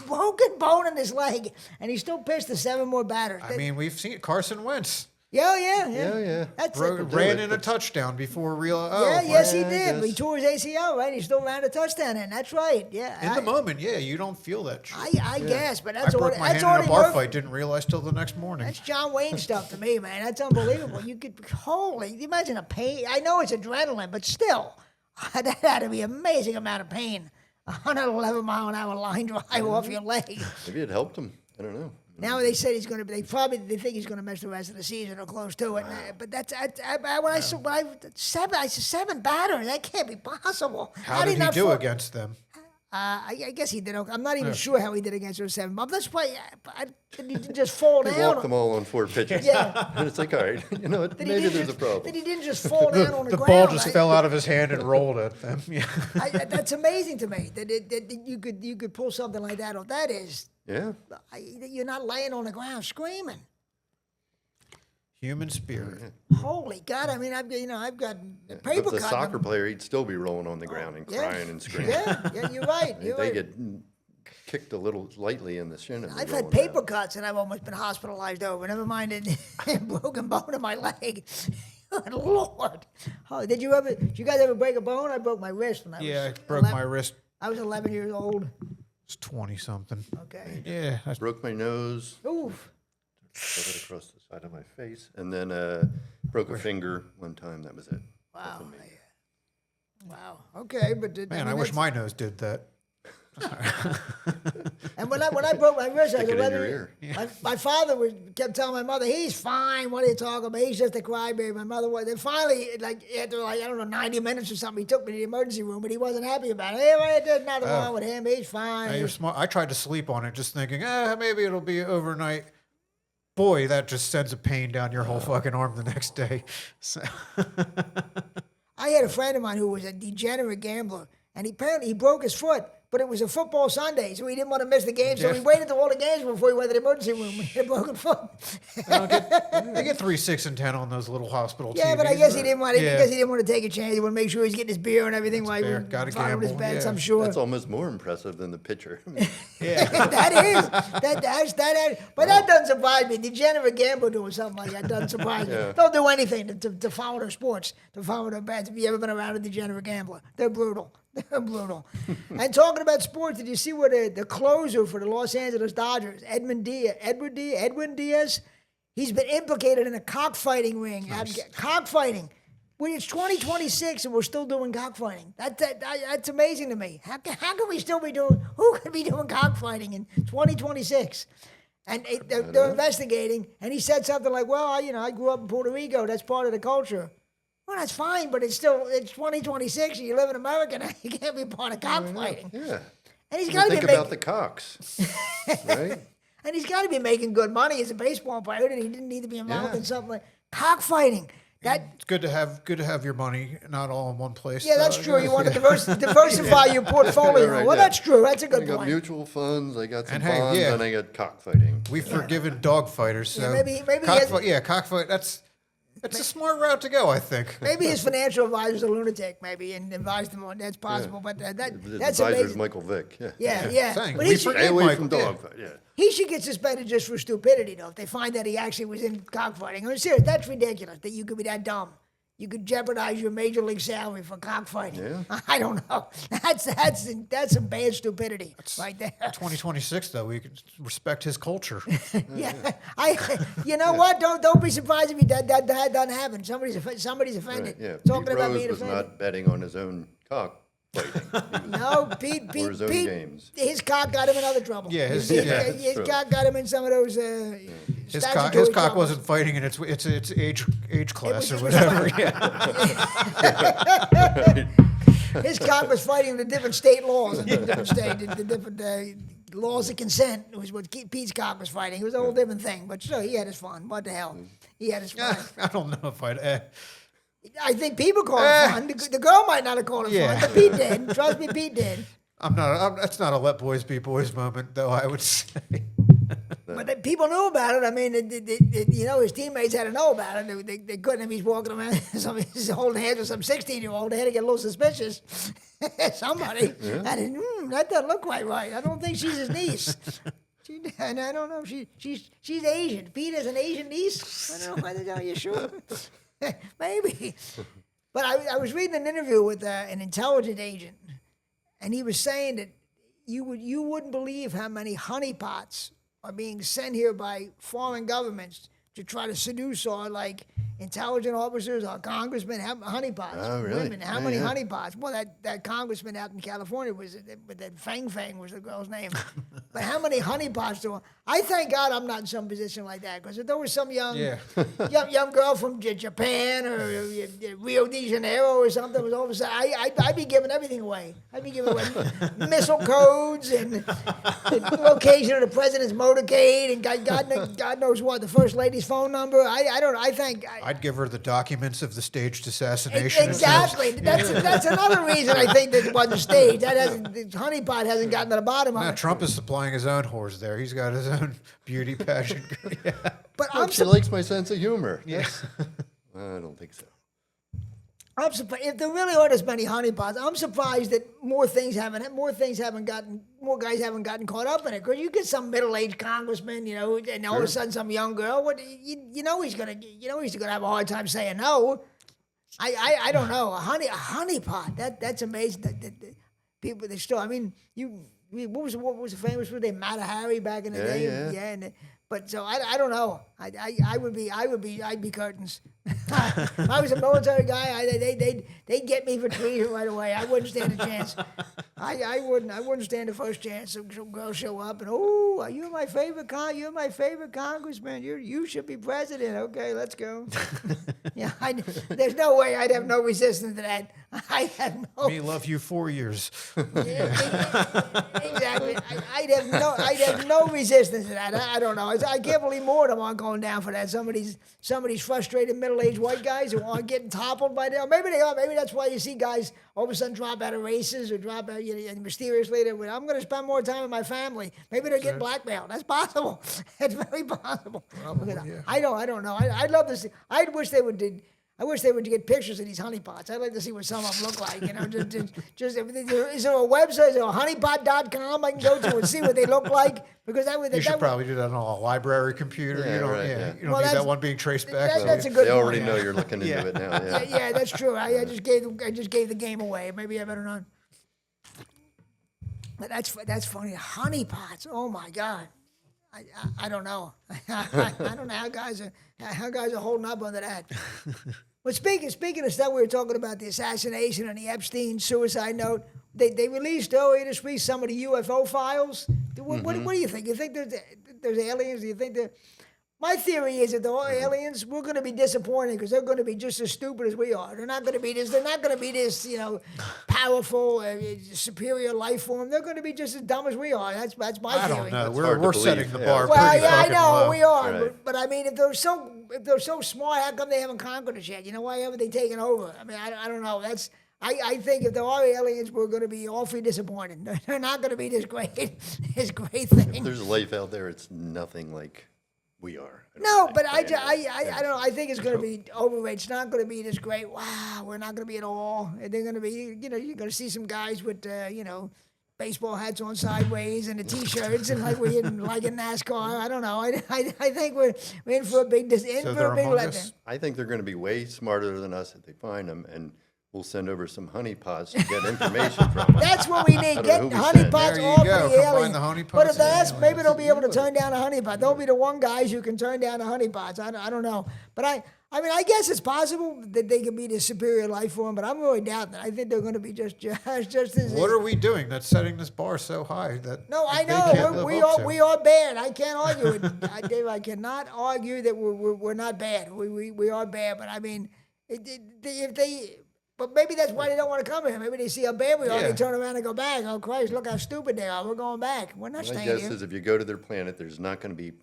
broken bone in his leg, and he still pitched to 7 more batters. I mean, we've seen Carson Wentz Yeah. That's ran in a touchdown before real. yes, he I did. But he guess. tore his ACL, right? He still ran a touchdown in. That's right. Yeah. In the moment, you don't feel that shit. I guess, but I that's broke my hand in a bar fight. Didn't realize till the next morning. That's John Wayne stuff to me, man. That's unbelievable. You imagine a pain. I know it's adrenaline, but still, that had to be an amazing amount of pain. 111-mile-an-hour line drive off your leg. Maybe it helped him. I don't know. Now they said he's going to. They think he's going to miss the rest of the season or close to it. But that's when I said 7 batters. That can't be possible. How did he not do fall- against them? I guess he did. Okay. I'm not even sure how he did against those 7. But that's why he didn't just fall He down. walked them all on 4 pitches. Yeah. And it's like, all right, you know what? That he Maybe didn't there's a just- problem. That he didn't just fall down on the The ground. ball just fell out of his hand and rolled at them. Yeah. That's amazing to me that you could pull something like that off. That is, Yeah. you're not laying on the ground screaming. Human spirit. Holy God! I mean, I've got If paper the cut. soccer player, he'd still be rolling on the ground and crying and screaming. Yeah, you're right. They You're right. get kicked a little lightly in the shin. And I've they're had rolling paper down. cuts and I've almost been hospitalized over. Never mind a broken bone in my leg. Good Lord! Oh, did you guys ever break a bone? I broke my wrist when I was. Yeah, I broke my wrist. I was 11 years old. It's 20-something. Okay. Yeah. Broke my nose, Oof. fell it across the side of my face, and then broke a finger one time. That was it. Wow. Wow. Okay, but Man, I wish my nose did that. And when I broke my wrist, I was Stick it in 11 your years. ear. My father kept telling my mother, "He's fine. What are you talking about? He's just a crybaby." My mother was. Then finally, after I don't know 90 minutes or something, he took me to the emergency room, but he wasn't happy about it. Hey, well, there's nothing wrong with him. He's fine. Now, you're smart. I tried to sleep on it, just thinking, maybe it'll be overnight. Boy, that just sends a pain down your whole fucking arm the next day. So, I had a friend of mine who was a degenerate gambler, and he broke his foot. But it was a football Sunday, so he didn't want to miss the game. So he waited till all the games before he went to the emergency room with a broken foot. they get 3, 6, and 10 on those little hospital Yeah, TVs. but I guess he didn't want to. Yeah. Because he didn't want to take a chance. He wanted to make sure he's getting his beer and everything while he fair. was Gotta following his gamble, bets. yeah. I'm sure. That's almost more impressive than the pitcher. That is. But that doesn't surprise me. Degenerate gambler doing something like that doesn't surprise me. Don't do anything to follow their sports, to follow their bets. Have you ever been around a degenerate gambler? They're brutal. They're brutal. And talking about sports, did you see where the closer for the Los Angeles Dodgers, Edwin Diaz, he's been implicated in a cockfighting ring. Cockfighting. Well, it's 2026 and we're still doing cockfighting. That's amazing to me. How can we still be doing? Who could be doing cockfighting in 2026? And they're investigating. And he said something like, "Well, I grew up in Puerto Rico. That's part of the culture." Well, that's fine, but it's 2026 and you live in America now. You can't be part of cockfighting. Yeah. And he's got to be Think making. about the cocks, right? And he's got to be making good money as a baseball player, and he didn't need to be involved in something like cockfighting. It's good to have your money not all in one place. Yeah, that's true. You want to diversify your portfolio. Right, Well, yeah. that's true. That's a I good got point. mutual funds. I got some And hey, bonds, yeah. and I got cockfighting. We've forgiven dog fighters. So Yeah, maybe he has- cockfight. That's a smart route to go, I think. Maybe his financial advisor's a lunatic, maybe, and advised him on that's possible. But The that's advisor's amazing. Michael Vick. Yeah. Saying, But we he should, forget- Stay away Michael, from yeah. dog fight. Yeah. he should get suspended just for stupidity, though. If they find that he actually was in cockfighting, I'm serious. That's ridiculous that you could be that dumb. You could jeopardize your major league salary for cockfighting. Yeah. I don't know. That's some bad stupidity right there. 2026, though, we can respect his culture. Yeah, you know what? Don't be surprised if that doesn't happen. Somebody's offended. Right, yeah. Talking Pete about Rose being was offended. not betting on his own cock. fighting. No, Pete, Or his own Pete, games. his cock got him in other trouble. Yeah, his true. cock got him in some of those. His statutory cock troubles. wasn't fighting in its age class or was whatever. His cock was fighting the different state laws in the different state, the different laws of consent. It was what Pete's cock was fighting. It was a whole different thing. But sure, he had his fun. What the hell? He had his fun. I don't know if I'd. I think people call it fun. The girl might not have called it Yeah. fun, but Pete did. Trust me, Pete did. That's not a let boys be boys moment, though. I would say. But people knew about it. I mean, his teammates had to know about it. They couldn't have. He's walking around, he's holding hands with some 16-year-old. They had to get a little suspicious. Somebody, that doesn't look quite right. I don't think she's his niece. And I don't know. She's Asian. Pete has an Asian niece. I don't know. Are you sure? Maybe. But I was reading an interview with an intelligence agent, and he was saying that you wouldn't believe how many honeypots are being sent here by foreign governments to try to seduce our intelligence officers, our congressmen, honeypots. Oh, really? Women, how many honeypots? Well, that congressman out in California that Fang Fang was the girl's name. But how many honeypots do I thank God I'm not in some position like that, because if there was some young girl from Japan or Rio de Janeiro or something was all of a sudden, I'd be giving everything away. I'd be giving away missile codes and the location of the president's motorcade and God knows what, the first lady's phone number. I'd give her the documents of the staged assassination. Exactly. That's another reason I think that it wasn't staged. The honeypot hasn't gotten to the bottom of it. Trump is supplying his own whores there. He's got his own beauty pageant. Yeah. But She likes my sense of humor. Yes. I don't think so. I'm surprised if there really are this many honeypots. I'm surprised that more guys haven't gotten caught up in it. Because you get some middle-aged congressman, and all of a sudden some young girl. He's gonna have a hard time saying no. I don't know. A honeypot. That's amazing. That people they still. I mean, what was the famous one? They Mata Hari back in the day. Yeah. But so I don't know. I'd be curtains. If I was a military guy, they'd get me for treason right away. I wouldn't stand a chance. I wouldn't stand the first chance. Some girl show up and you're my favorite congressman. You should be president. Okay, let's go. Yeah, there's no way I'd have no resistance to that. I have no. Me love you 4 years. Exactly. I'd have no resistance to that. I don't know. I can't believe more of them aren't going down for that. Some of these frustrated middle-aged white guys who aren't getting toppled by them. Maybe they are. Maybe that's why you see guys all of a sudden drop out of races or drop out mysteriously. I'm going to spend more time with my family. Maybe they're getting blackmailed. That's possible. It's very possible. I don't know. I'd love to see. I wish they would get pictures of these honeypots. I'd like to see what some of them look like. Is there a website? Is there a honeypot.com I can go to and see what they look like? Because You should probably do that on a library computer. Yeah, You don't Well, need that one being traced back. That's a good They point. already know you're looking into it now. Yeah. Yeah, that's true. I just gave the game away. Maybe I better not. But that's funny. Honeypots. Oh my God. I don't know. I don't know how guys are holding up under that. Well, speaking of stuff, we were talking about the assassination and the Epstein suicide note. They released earlier this week some of the UFO files. What do you think? You think there's aliens? Do you think that? My theory is that the aliens, we're going to be disappointed because they're going to be just as stupid as we are. They're not going to be this. Powerful, superior life form. They're going to be just as dumb as we are. That's my theory. I don't know. That's We're hard to setting believe, the yeah. bar Well, pretty yeah, I fucking know low. we are, Right. but I mean, if they're so smart, how come they haven't conquered us yet? Why haven't they taken over? I mean, I don't know. I think if there are aliens, we're going to be awfully disappointed. They're not going to be this great thing. If there's life out there, it's nothing like we are. No, but I don't know. I think it's going to be overrated. It's not going to be this great. Wow, we're not going to be at all. They're going to be, you're going to see some guys with, baseball hats on sideways and the T-shirts and like in NASCAR. I don't know. I think we're in for a big So they're among us? letdown. I think they're going to be way smarter than us if they find them, and we'll send over some honeypots to get information from them. That's what we need. don't Get know who we sent. honeypots There you off go. of the Combine alien. the honeypots But if they and ask, aliens. maybe they'll be able to turn down a honeypot. There'll be the one guys who can turn down the honeypots. I don't know. But I mean, I guess it's possible that they could be the superior life form, but I'm really doubting it. I think they're going to be just as. What are we doing that's setting this bar so high that No, I they can't know live up to? we are bad. I can't argue it, Dave. I cannot argue that we're not bad. We are bad, but I mean, if they. But maybe that's why they don't want to come here. Maybe they see how bad we are. Yeah. They turn around and go back. Oh Christ! Look how stupid they are. We're going back. We're not My staying guess here. is if you go to their planet, there's not going to be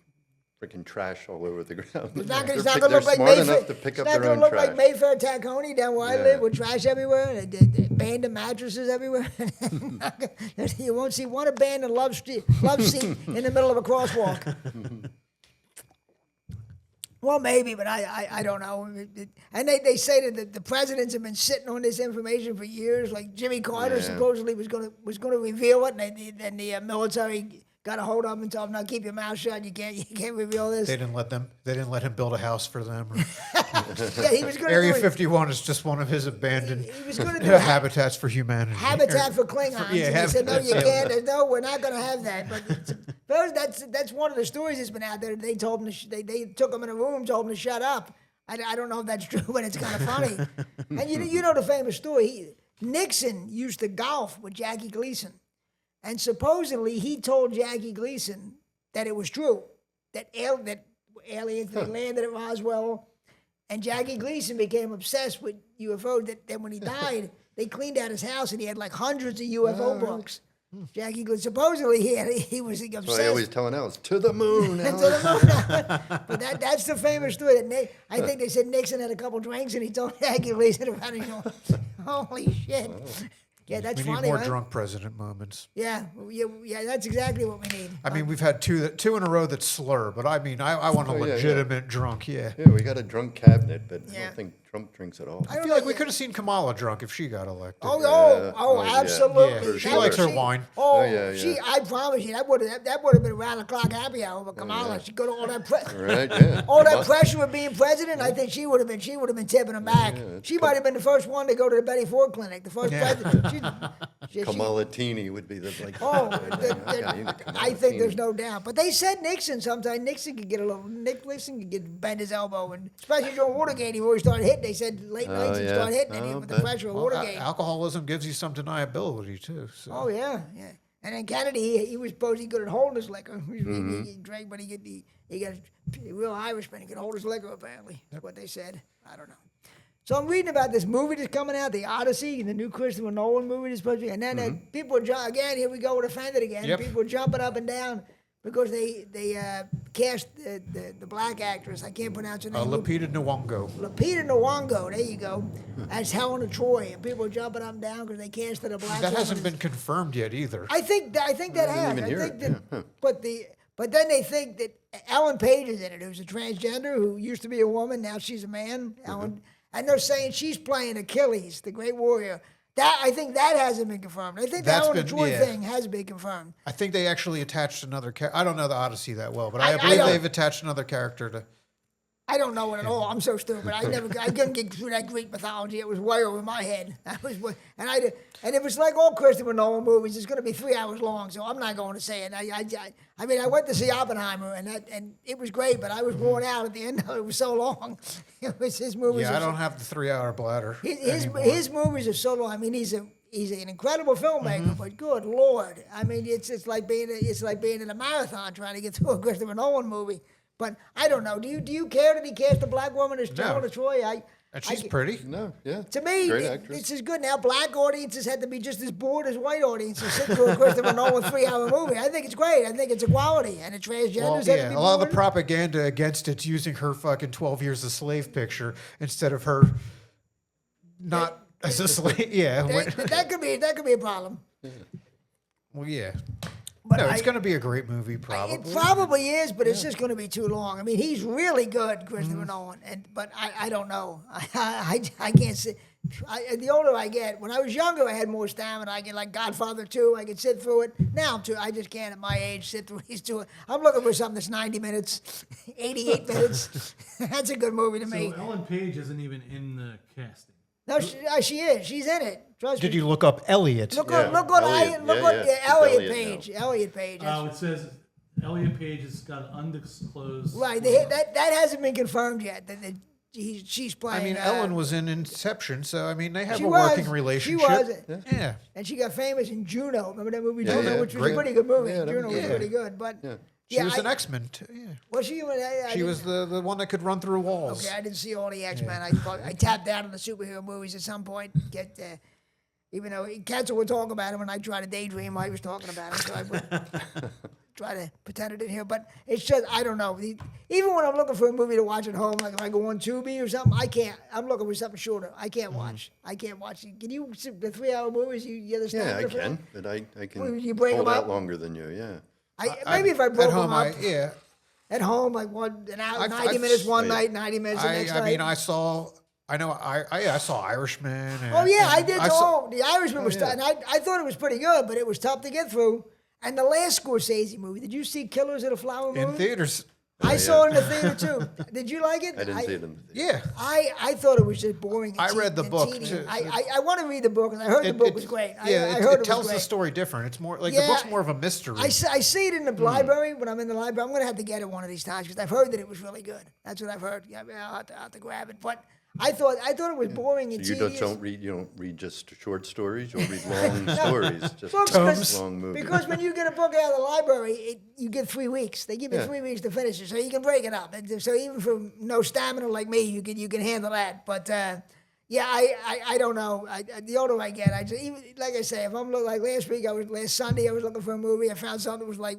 freaking trash all over the ground. It's not They're going to look like smart Mayfair. enough to pick It's up not their going own to look trash. like Mayfair Tacony down where I Yeah. live with trash everywhere. They abandoned mattresses everywhere. You won't see one abandoned love seat in the middle of a crosswalk. Well, maybe, but I don't know. And they say that the presidents have been sitting on this information for years. Like Jimmy Carter Yeah. supposedly was going to reveal it, and then the military got a hold of him and told him, "Now keep your mouth shut. You can't reveal this." They didn't let him build a house for them. Or Yeah, he was going to Area do it. 51 is just one of his abandoned He was going to do habitats for humanity. Habitat for Klingons. Yeah, and he said, "No, you habitat. can't. No, we're not going to have that." But that's one of the stories that's been out there. They told him they took him in a room, told him to shut up. I don't know if that's true, but it's kind of funny. And you know the famous story. Nixon used to golf with Jackie Gleason, and supposedly he told Jackie Gleason that it was true that aliens they landed at Roswell. And Jackie Gleason became obsessed with UFO. That when he died, they cleaned out his house and he had like hundreds of UFO books. Jackie Gleason, supposedly he was obsessed. That's why I always tell Alice, to the moon, to Alice. the moon. But that's the famous story. That I think they said Nixon had a couple drinks and he told Jackie Gleason about it. Holy shit. Yeah, that's We need funny, more right? drunk president moments. Yeah, that's exactly what we need. I mean, we've had two in a row that slur, but I mean, I want a yeah, yeah. legitimate drunk. Yeah. Yeah, we got a drunk cabinet, but I Yeah. don't think Trump drinks at all. I feel like we could have seen Kamala drunk if she got elected. Oh, yeah. absolutely. Yeah, for she sure. likes her wine. Oh, Oh, yeah, yeah. I promise you, that would have been round the clock happy hour with Kamala. She'd go to all that Right, yeah. all that pressure of being president. I think she would have been tipping him back. She might have been the first one to go to the Betty Ford clinic. The first president. She- Kamala Teeny would be the Oh, Kamala I think there's Teeny. no doubt. But they said Nixon sometimes. Nixon could bend his elbow, and especially during Watergate, he always started hitting. They said late nights he yeah. started hitting it Oh, with the but- pressure of Well, Watergate. alcoholism gives you some deniability too. So. Oh yeah. And then Kennedy, he was supposed he could hold his liquor. Mm-hmm. He drank, but he got a real Irishman. He could hold his liquor. Apparently, that's what they said. I don't know. So I'm reading about this movie that's coming out, the Odyssey, the new Christopher Nolan movie that's supposed to be. And then people are again. Here we go with offended again. Yep. People are jumping up and down because they cast the black actress. I can't pronounce her name. Lupita Nyong'o. Lupita Nyong'o, there you go, as Helena Troy, and people are jumping up and down because they casted a black That woman hasn't as- been confirmed yet either. I think that has. even I hear think it. that, but then they think that Ellen Page is in it, who's a transgender who used to be a woman, now she's a man. Ellen, and they're saying she's playing Achilles, the great warrior. I think that hasn't been confirmed. I think the That's Helena been- Troy yeah. thing has been confirmed. I think they actually attached another character. I don't know the Odyssey that well, but I I believe don't- they've attached another character to. I don't know it at all. I'm so stupid. I couldn't get through that Greek mythology. It was way over my head. And it was like all Christopher Nolan movies. It's going to be 3 hours long, so I'm not going to say it. I mean, I went to see Oppenheimer, and it was great, but I was worn out at the end of it. It was so long. It was his movies. Yeah, I are- don't have the 3-hour bladder. his movies are so long. I mean, he's an incredible filmmaker, but good Lord, I mean, it's like being in a marathon trying to get through a Christopher Nolan movie. But I don't know. Do you care that he cast a black woman as Helena Troy? And she's pretty. No, yeah. To me, Great actress. it's as good. Now, black audiences had to be just as bored as white audiences sit through a Christopher Nolan 3-hour movie. I think it's great. I think it's equality, and the transgenders Well, had to yeah, be a lot of the bored. propaganda against it's using her fucking 12 years a slave picture instead of her not as a slave. Yeah. That could be a problem. Well, yeah. But No, it's going to be a great movie, probably. It probably is, but it's just going to be too long. I mean, he's really good, Christopher Nolan, but I don't know. I can't see. The older I get, when I was younger, I had more stamina. I get like Godfather 2. I could sit through it. Now, I just can't at my age sit through these two. I'm looking for something that's 90 minutes, 88 minutes. That's a good movie to me. So Ellen Page isn't even in the casting. No, she is. She's in it. Trust Did me. you look up Elliot? Look Yeah, on Elliot. It's Elliot Elliot Page. now. Elliot Page. It says Elliot Page has got an undisclosed. Right. That hasn't been confirmed yet. That she's playing. I mean, Ellen was in Inception, so I mean, they have She a was. working She relationship. was. Yeah. And she got famous in Juno. Remember that movie Yeah, Juno, yeah. which was Great. a pretty good movie. Yeah, that Juno was was good. pretty good. But She was an X-Men. Yeah. Was she? She was the one that could run through walls. Okay, I didn't see all the X-Men. I tapped out on the superhero movies at some point. Even though Ketzel would talk about him, and I try to daydream while he was talking about him, so I would try to pretend I didn't hear. But it's just, I don't know. Even when I'm looking for a movie to watch at home, like if I go on Tubi or something, I can't. I'm looking for something shorter. I can't watch. I can't watch. Can you see the 3-hour movies? You understand? Yeah, I what I'm can, but I can Well, you break hold them out up? longer than you. Yeah. Maybe if I broke At home, them up. yeah. At home, like an hour, I've- 90 I've- minutes one yeah. night, 90 minutes the next night. I mean, I saw Irishman. And, Oh yeah, I and did. The Irishman was tough, and I thought it was pretty good, but it was tough to get through. And the last Scorsese movie, did you see Killers of the Flower Moon? in theaters. I saw it in the theater too. Did you like it? I didn't see it in the theater. Yeah. I thought it was just boring. And I read the and book, tedious. too. I want to read the book, and I heard the book was great. I heard it tells was the great. story different. It's more like Yeah, the book's more of a mystery. I see it in the library when I'm in the library. I'm going to have to get it one of these times because I've heard that it was really good. That's what I've heard. Yeah, I'll have to grab it. But I thought it was boring and So you tedious. don't read just short stories. You'll read long stories, just Books, long movies. because when you get a book out of the library, you get 3 weeks. They give you Yeah. 3 weeks to finish it, so you can break it up. And so even for no stamina like me, you can handle that. But yeah, I don't know. The older I get, even like I say, if I'm like last Sunday, I was looking for a movie. I found something that was like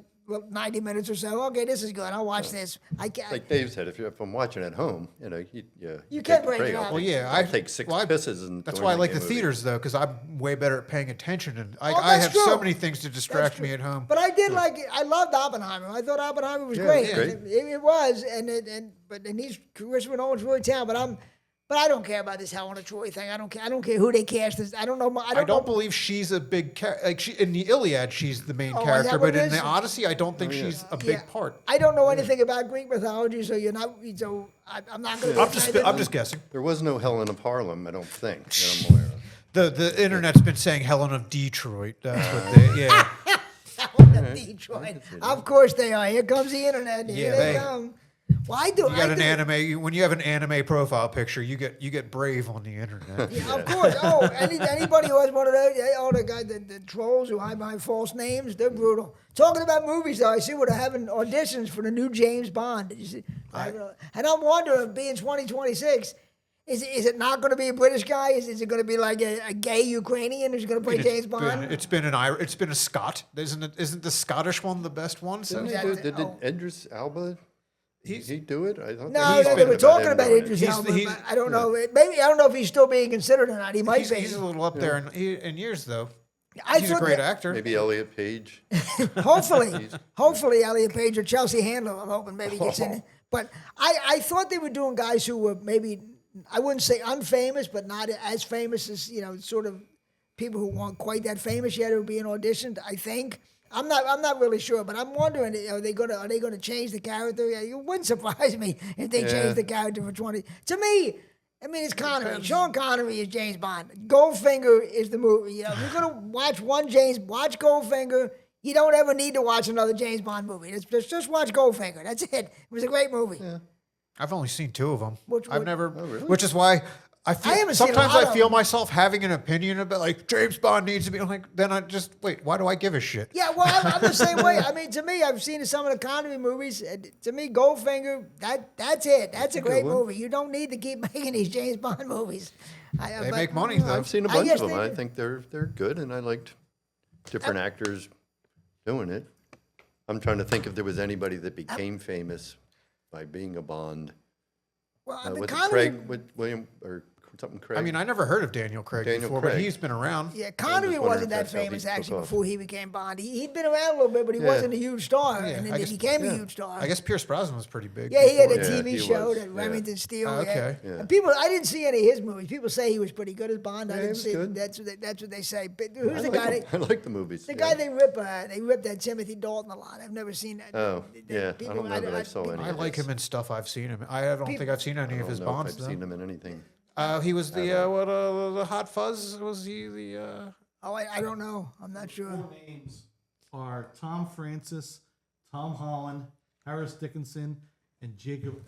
90 minutes or so. Okay, this is good. I'll watch this. I can't. Like Dave said, if I'm watching at home, you can take break the it break. up. well, yeah, I take six pisses and that's throw why I in like the the movie. theaters though, because I'm way better at paying attention, and I that's have so true. many things to That's distract true. me at home. But I did like it. I loved Oppenheimer. I thought Oppenheimer was Yeah, great. it was great. It was, and he's Christopher Nolan's really talented. But I don't care about this Helena Troy thing. I don't care who they cast as. I don't know. I I don't know. believe she's a big like she in the Iliad. She's the main Oh, is character, that what but it in is? the Odyssey, I don't think she's a big part. I don't know anything about Greek mythology, so you're not. So I'm not going to. I'm just guessing. There was no Helen of Harlem, I don't think, that I'm aware of. The internet's been saying Helen of Detroit. That's what they. Yeah. Detroit. Of course they are. Here comes the internet. Here Yeah, they they- come. Well, I do. You got I an do. anime. When you have an anime profile picture, you get brave on the internet. Yeah, of course. Oh, anybody who has one of those, all the guys, the trolls who hide behind false names, they're brutal. Talking about movies, though, I see they're having auditions for the new James Bond. Did you see? And I'm wondering, being 2026, is it not going to be a British guy? Is it going to be like a gay Ukrainian who's going to play James Bond? It's been a Scot. Isn't the Scottish one the best one? So Did Idris Elba? He do it? I thought No, they were talking about Idris He's- Elba. he's- But I don't know. Maybe I don't know if he's still being considered or not. He might be. he's a little up there in years though. I He's a thought great that- actor. Maybe Elliot Page. Hopefully, Elliot Page or Chelsea Handler. I'm hoping maybe gets in it. But I thought they were doing guys who were maybe, I wouldn't say unfamous, but not as famous as, sort of people who weren't quite that famous yet who were being auditioned, I think. I'm not really sure, but I'm wondering, are they gonna change the character? Yeah, it wouldn't surprise me if they change the character for 20. To me, I mean, it's Connery. Sean Connery is James Bond. Goldfinger is the movie. You're gonna watch watch Goldfinger. You don't ever need to watch another James Bond movie. Just watch Goldfinger. That's it. It was a great movie. Yeah. I've only seen 2 of them. I've never, which is why I feel. haven't seen a Sometimes lot I of feel them. myself having an opinion about like James Bond needs to be. I'm like, then I just wait. Why do I give a shit? Yeah, well, I'm the same way. I mean, to me, I've seen some of the Connery movies. To me, Goldfinger, that's it. That's a great movie. You don't need to keep making these James Bond movies. They make money though. I've seen a I bunch guess of them. they I do. think they're good, and I liked different actors doing it. I'm trying to think if there was anybody that became famous by being a Bond. Well, the Was it Connery, Craig with William or something? Craig. I mean, I never heard of Daniel Craig before, but Craig. he's been around. yeah, Connery wondering wasn't if that that's how he famous took actually off. before he became Bond. He'd been around a little bit, but he wasn't a huge star, Yeah, and then I he guess- became a yeah. huge star. I guess Pierce Brosnan was pretty big. Yeah, he had a before. Yeah, TV he show was, that yeah. Remington Steele. Oh, okay. Yeah. And people, I didn't see any of his movies. People say he was pretty good as Bond. I Yeah, he didn't was see. good. That's what they say. But I who's the like guy? them. I like the movies. The yeah. guy they ripped that Timothy Dalton a lot. I've never seen that. Oh, yeah. I don't know that I saw any. I of like his. him in stuff I've seen him. I don't think I've seen any I of don't his know Bonds if I've though. seen him in anything. He was the the Hot Fuzz. Was he the? Oh, I don't know. I'm not sure. Four names are Tom Francis, Tom Holland, Harris Dickinson, and Jacob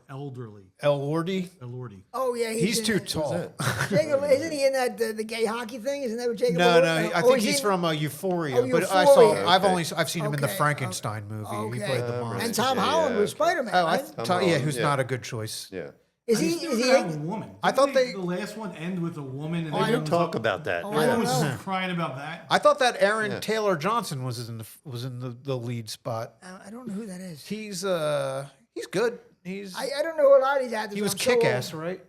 Elderly. Elordi. Elordi. Oh yeah, He's in too that. tall. Jacob, isn't he in that the gay hockey thing? Isn't that what Jacob? No, Elordi- I or think is he's he- from Euphoria. Oh, But Euphoria. I've seen him in the Okay, Frankenstein movie. He okay. played the monster. And Tom Yeah, Holland yeah, was okay. Spider-Man. Oh, right? who's yeah. not a good choice. Yeah. Is he? Still Is he? have a woman? I thought Didn't they- the last one end with a woman. And We everyone didn't was talk up- about that. I Everyone don't was know. crying about that. I thought that Aaron Yeah. Taylor Johnson was in the lead spot. I don't know who that is. He's good. I don't know a lot of these actors. He was I'm so kick-ass, old. right?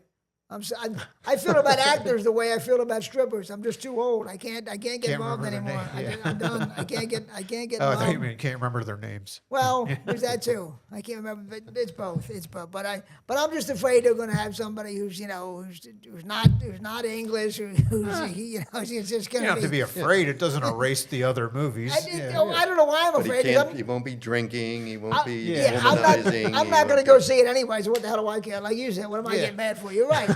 I feel about actors the way I feel about strippers. I'm just too old. I can't get involved remember their anymore. name, I'm done. I can't get Oh, I involved. thought you meant you can't remember their names. Well, there's that too. I can't remember, but it's both. It's both. But I'm just afraid they're going to have somebody who's who's not English, who's it's just You going don't have to be afraid. It doesn't erase the other movies. I don't know why I'm But he afraid. 'cause can't. He won't be drinking. He won't be yeah, womanizing. I'm not going to go see it anyway. So what the hell do I care? Like you said, what am I Yeah. getting mad for? You're right.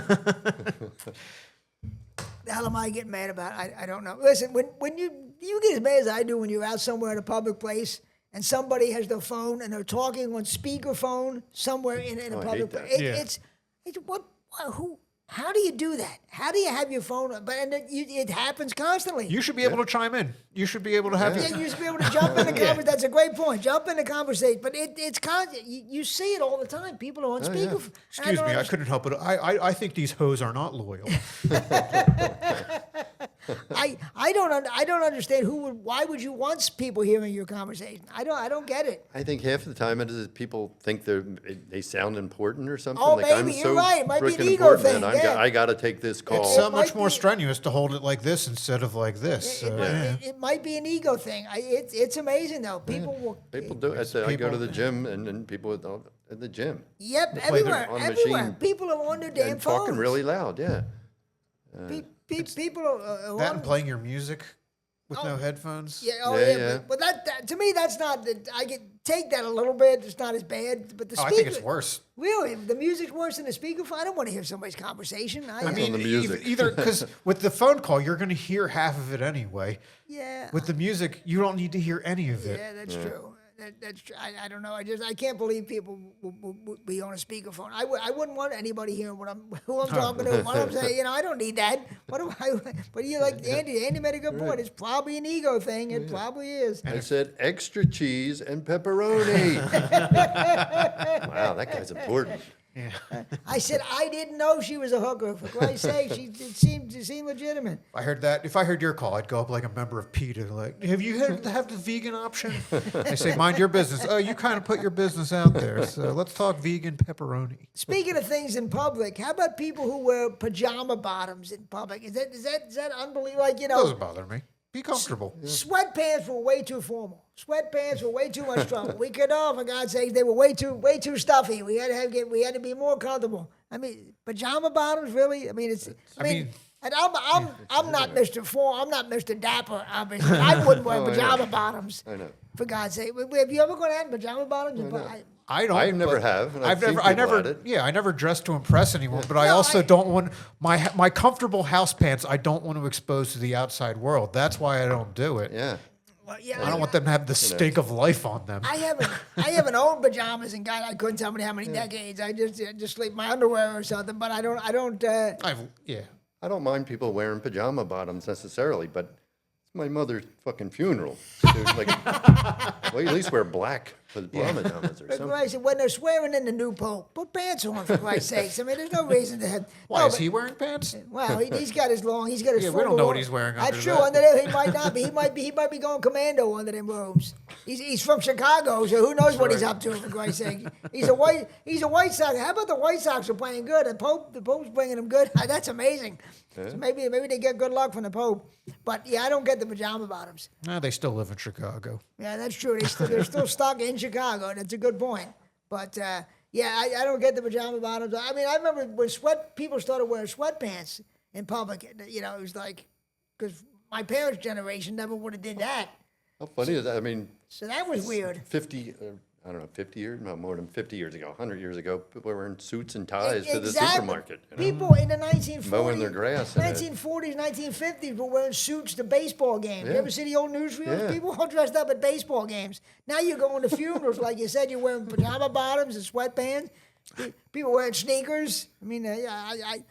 The hell am I getting mad about? I don't know. Listen, when you get as mad as I do when you're out somewhere in a public place and somebody has their phone and they're talking on speakerphone somewhere in a I hate public that. place. Yeah. It's who? How do you do that? How do you have your phone? But it happens constantly. You should be able to chime in. You should be able to have. Yeah, you should be able to jump in the conversation. That's a great point. Jump in the conversation. But it's constant. You see it all the time. People are on speakerphone. Excuse me, I couldn't help it. I think these hoes are not loyal. I don't understand why would you want people hearing your conversation? I don't get it. I think half of the time it is people think they sound important or something. Oh, like maybe, I'm you're so right. It might be an freaking ego important thing, that yeah. I got to take this call. It's so might much more be- strenuous to hold it like this instead of like this. It might be an ego thing. It's amazing though. People will. People do. I go to the gym and people at the gym Yep, play their- everywhere, on everywhere. machine People are on their damn and phones. talking really loud. Yeah. People are That on. and playing your music with no headphones. Yeah, Yeah. But that to me, that's not. I can take that a little bit. It's not as bad. But the Oh, speaker, I think it's worse. Really, the music's worse than the speakerphone. I don't want to hear somebody's conversation. I mean, the music. either because with the phone call, you're going to hear half of it anyway. yeah, With the music, you don't need to hear any of it. yeah, that's true. That's true. I don't know. I can't believe people would be on a speakerphone. I wouldn't want anybody hearing who I'm talking to. What I'm saying. I don't need that. What do I? But you like Andy? Andy made a good point. It's probably an ego thing. It probably is. I said extra cheese and pepperoni. Wow, that guy's important. I said I didn't know she was a hooker. For Christ's sake, it seemed legitimate. I heard that. If I heard your call, I'd go up like a member of PETA, like, have you have the vegan option? They say, mind your business. Oh, you kind of put your business out there, so let's talk vegan pepperoni. Speaking of things in public, how about people who wear pajama bottoms in public? Is that unbelievable? Like Doesn't bother me. Be comfortable. Sweatpants were way too formal. Sweatpants were way too much trouble. We could, for God's sake, they were way too stuffy. We had to be more comfortable. I mean, pajama bottoms, really? I mean, and I'm not Mr. Form. I'm not Mr. Dapper. Obviously, I wouldn't wear pajama bottoms. I know. For God's sake, have you ever gone out in pajama bottoms? I don't. I never but have, and I've seen never. I people never. at it. Yeah, I never dressed to impress anyone. But I No, also I- don't want my comfortable house pants. I don't want to expose to the outside world. That's why I don't do it. Yeah. Well, yeah, I don't want them to have the stink of life on them. I haven't owned pajamas in God, I couldn't tell me how many decades. I just sleep in my underwear or something. But I don't. Yeah. I don't mind people wearing pajama bottoms necessarily, but it's my mother's fucking funeral. Dude, like, well, at least wear black pajama pajamas or For something. Christ's sake, when they're swearing in the new pope, put pants on for Christ's sakes. I mean, there's no reason to have. Why no, is but- he wearing pants? Well, he's got his Yeah, we don't know what he's wearing That's under true. that. Under there, he might not be. He might be going commando under them robes. He's from Chicago, so who knows what he's up to? For Christ's sake, he's a White Sox. How about the White Sox are playing good? The Pope's bringing them good. That's amazing. So maybe they get good luck from the Pope. But yeah, I don't get the pajama bottoms. No, they still live in Chicago. Yeah, that's true. They're still stuck in Chicago. That's a good point. But yeah, I don't get the pajama bottoms. I mean, I remember when people started wearing sweatpants in public. It was like, because my parents' generation never would have did that. How funny is that? I mean, So that was weird. 50, I don't know, 50 years, no, more than 50 years ago, 100 years ago, people were wearing suits and ties to the Exactly. supermarket. You know? People in the 1940s, Mowing their grass in a- 1940s, 1950s were wearing suits to baseball games. You Yeah. ever see the old newsreels? Yeah. People all dressed up at baseball games. Now you're going to funerals, like you said, you're wearing pajama bottoms and sweatpants. People wearing sneakers. I mean, I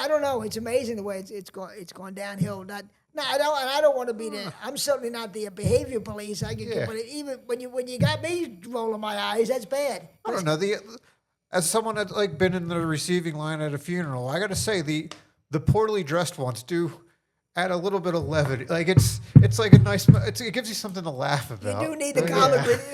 don't know. It's amazing the way it's gone downhill. I don't want to be the. I'm certainly not the behavior police. But even when you got me rolling my eyes, that's bad. I don't know. As someone that's like been in the receiving line at a funeral, I got to say the poorly dressed ones do add a little bit of levity. Like it's like a nice. It gives you something to laugh about. You do need the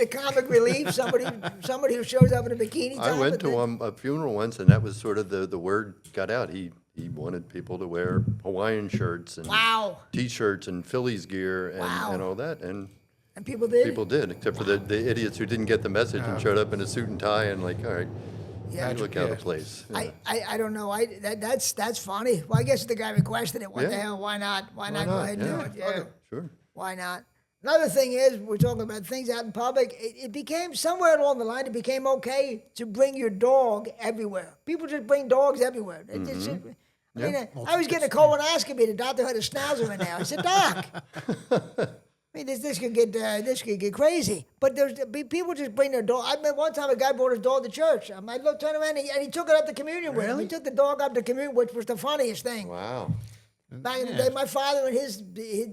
comic relief. Somebody who shows up in a bikini. I top went and to then- a funeral once, and that was sort of the word got out. He wanted people to wear Hawaiian shirts and Wow. T-shirts and Phillies gear and, Wow. and all that, and And people did. people did, except for the idiots who didn't get the message and showed up in a suit and tie and like, all right, Yeah. you look out of place. Yeah. I don't know. That's funny. Well, I guess the guy requested it. What the Yeah. hell? Why not? Why not go ahead and do it? Yeah. Sure. Why not? Another thing is, we're talking about things out in public. It became, somewhere along the line, it became okay to bring your dog everywhere. People just bring dogs everywhere. I mean, I was getting a colonoscopy. The doctor had a schnauzer in there. I said, Doc, I mean, this could get crazy. But people just bring their dog. I remember one time a guy brought his dog to church. I turned around and he took it up to communion with him. He took the dog up to communion, which was the funniest thing. Wow. Back in the day, my father and his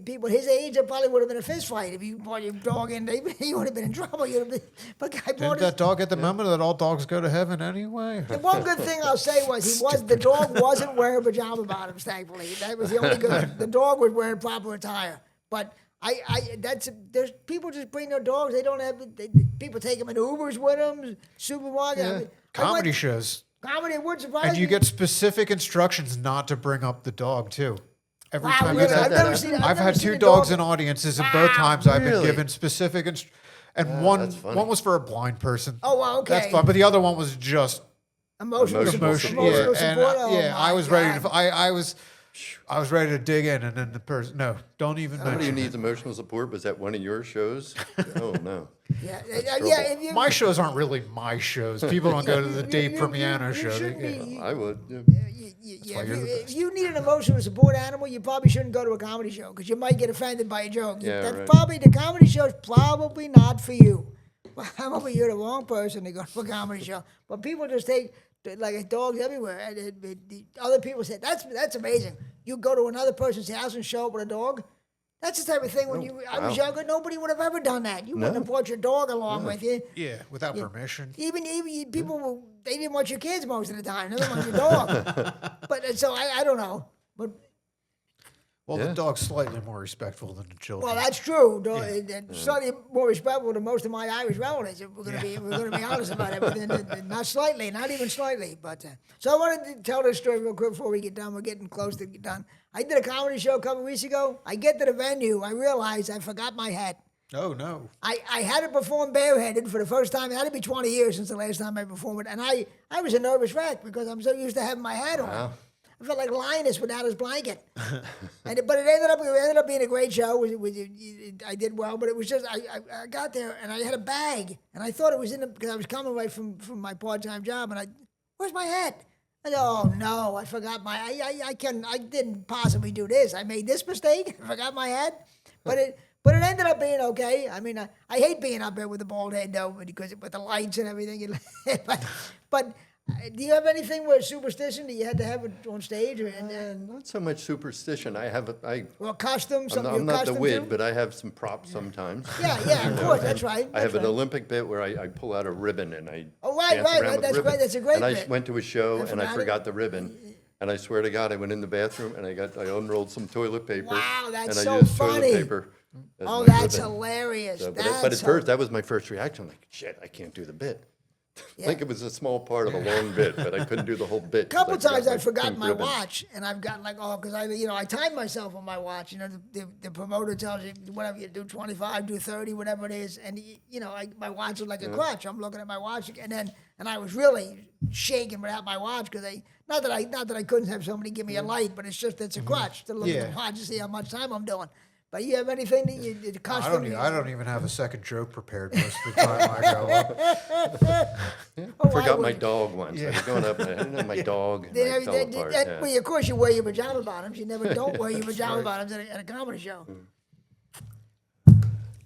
people his age, there probably would have been a fist fight if you brought your dog in. He would have been in trouble. But guy brought Didn't that dog get the memo that all dogs go to heaven anyway? The one good thing I'll say was the dog wasn't wearing pajama bottoms. Thankfully, that was the only good. The dog was wearing proper attire. But there's people just bring their dogs. They don't have people take them in Ubers with them. Supermarket. Yeah. I mean, Comedy shows. Comedy would surprise And you me. get specific instructions not to bring up the dog too. Every Wow, time really? it's I've never seen. I've never had seen two a dogs dog. in audiences, and both times I've been Really? given specific and one that's funny. was for a blind person. Oh, wow, okay. That's fun. But the other one was just Emotional Emotion. support. emotion. Emotional Yeah, support. and Oh, yeah, I my was ready God. to. I was ready to dig in, and then the person. No, don't even Somebody who mention it. needs emotional support, was that one of your shows? Oh, no. Yeah, trouble. yeah. If you, My shows aren't really my shows. People don't go to the Dave Primiano you show. shouldn't They- be- I would. Yeah. Yeah, you're the if you need an emotional support animal, you probably shouldn't go to a comedy show because you might get offended by a joke. Yeah, That's right. probably the comedy show's probably not for you. Probably you're the wrong person to go to a comedy show. But people just take like dogs everywhere. And other people say that's amazing. You go to another person's house and show up with a dog. That's the type of thing when I was wow. younger, nobody would have ever done that. You wouldn't have brought your dog along with you. Yeah, without permission. Even people, they didn't want your kids most of the time. They didn't want your dog. But so I don't know. But Well, Yeah. the dog's slightly more respectful than the children. well, that's true. Slightly more respectful to most of my Irish relatives. If we're gonna be honest about it. But not slightly, not even slightly. But so I wanted to tell this story real quick before we get done. We're getting close to get done. I did a comedy show a couple weeks ago. I get to the venue. I realize I forgot my hat. Oh no. I had to perform bareheaded for the first time. It had to be 20 years since the last time I performed it. And I was a nervous wreck because I'm so used to having my hat on. I felt like Linus without his blanket. But it ended up being a great show. I did well, but it was just, I got there and I had a bag. And I thought it was because I was coming right from my part-time job. And where's my hat? I said, oh no, I forgot I didn't possibly do this. I made this mistake. I forgot my hat. But it ended up being okay. I mean, I hate being up there with a bald head though, because with the lights and everything. but do you have anything with superstition that you had to have it on stage? Not so much superstition. Well, custom, I'm something not, you're I'm not the accustomed wit, to? but I have some props sometimes. Yeah, of course, that's right. I have that's an right. Olympic bit where I pull out a ribbon and I Oh, right, dance right, around with that's the ribbon. great, that's a great And I bit. went to a show That's and I about it. forgot the ribbon. And I swear to God, I went in the bathroom and I unrolled some toilet paper. Wow, that's and I so used funny. toilet paper as Oh, my that's ribbon. hilarious. So, but That's at first, that was my first reaction. I'm like, shit, I can't do the bit. Yeah. Like it was a small part of a long bit, but I couldn't do the whole bit. A couple 'cause times I've my forgotten pink my ribbon. watch, and I've got because I timed myself on my watch. You know, the promoter tells you whatever you do, 25, do 30, whatever it is, and my watch is like a crutch. I'm looking at my watch, and I was really shaking without my watch because not that I couldn't have somebody give me a light, but it's just it's a crutch to look at the watch to see how much time I'm doing. But you have anything that you I don't even have a second joke prepared most of the time I go up. Oh, Forgot my dog once. I was going up and I didn't have my dog. And I fell apart. Yeah. Well, of course, you wear your pajama bottoms. You never don't wear your pajama bottoms at a comedy show.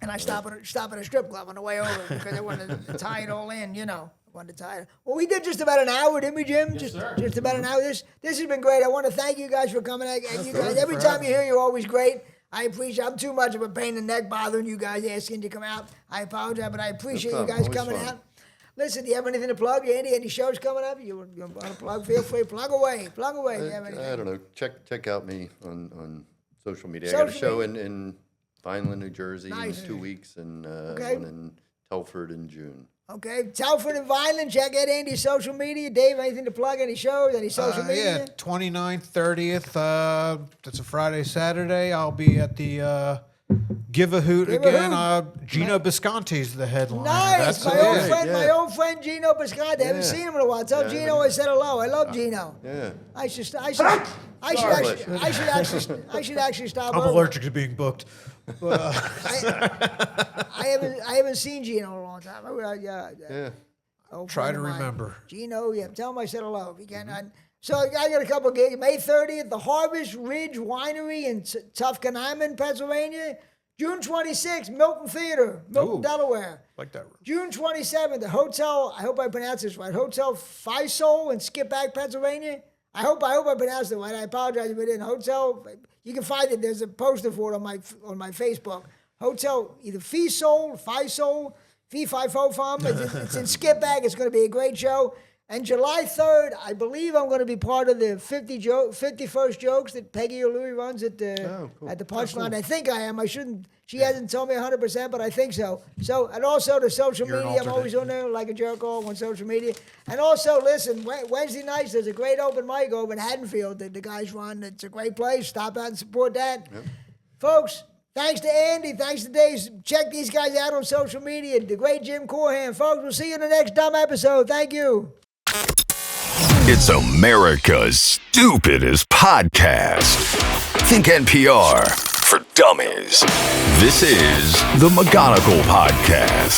And I stop at a strip club on the way over because I wanted to tie it all in, I wanted to tie it. Well, we did just about an hour, didn't we, Jim? Yes, sir. Just about an hour. This has been great. I want to thank you guys for coming. And you guys, every time you're here, you're always great. I appreciate. I'm too much of a pain in the neck bothering you guys, asking to come out. I apologize, but I appreciate you guys coming out. Listen, do you have anything to plug, Andy? Any shows coming up? You want to plug? Feel free. Plug away. Do you have anything? I don't know. Check out me on social media. I got a show in Vineland, New Jersey in 2 weeks, and one in Telford in June. Okay, Telford and Vineland. Check out Andy's social media. Dave, anything to plug? Any shows? Any social media? Yeah, 29th, 30th. That's a Friday, Saturday. I'll be at the Give a Hoot again. Gino Bisconti's the headliner. Nice. That's My old friend Gino Bisconti. I haven't seen him in a while. Tell Gino I said hello. I love Gino. Yeah. I should actually stop. I'm over. allergic to being booked. But, I haven't seen Gino in a long time. Yeah. try to remember. Gino, tell him I said hello if you can. So I got a couple gigs. May 30th, the Harvest Ridge Winery in Toughness, Pennsylvania. June 26th, Milton Theater, Milton, Delaware. Like that. June 27th, the Hotel, I hope I pronounced this right, Hotel Fisol in Skippack, Pennsylvania. I hope I pronounced it right. I apologize if I didn't. Hotel, you can find it. There's a poster for it on my Facebook. Hotel, either Fisol, Fee-Fi-Fo Farm. It's in Skippack. It's going to be a great show. And July 3rd, I believe I'm going to be part of the 51st jokes that Peggy O'Leary runs at the Punchline. Cool. I think I am. I shouldn't. She hasn't told me 100%, but I think so. So, and also the social media. I'm always on there like a jerk off on social media. And also, listen, Wednesday nights there's a great open mic over in Haddonfield that the guys run. It's a great place. Stop out and support that, folks. Thanks to Andy. Thanks to Dave. Check these guys out on social media. The great Jim Corhan, folks. We'll see you in the next dumb episode. Thank you. It's America's stupidest podcast. Think NPR for dummies. This is the McGonigal Podcast.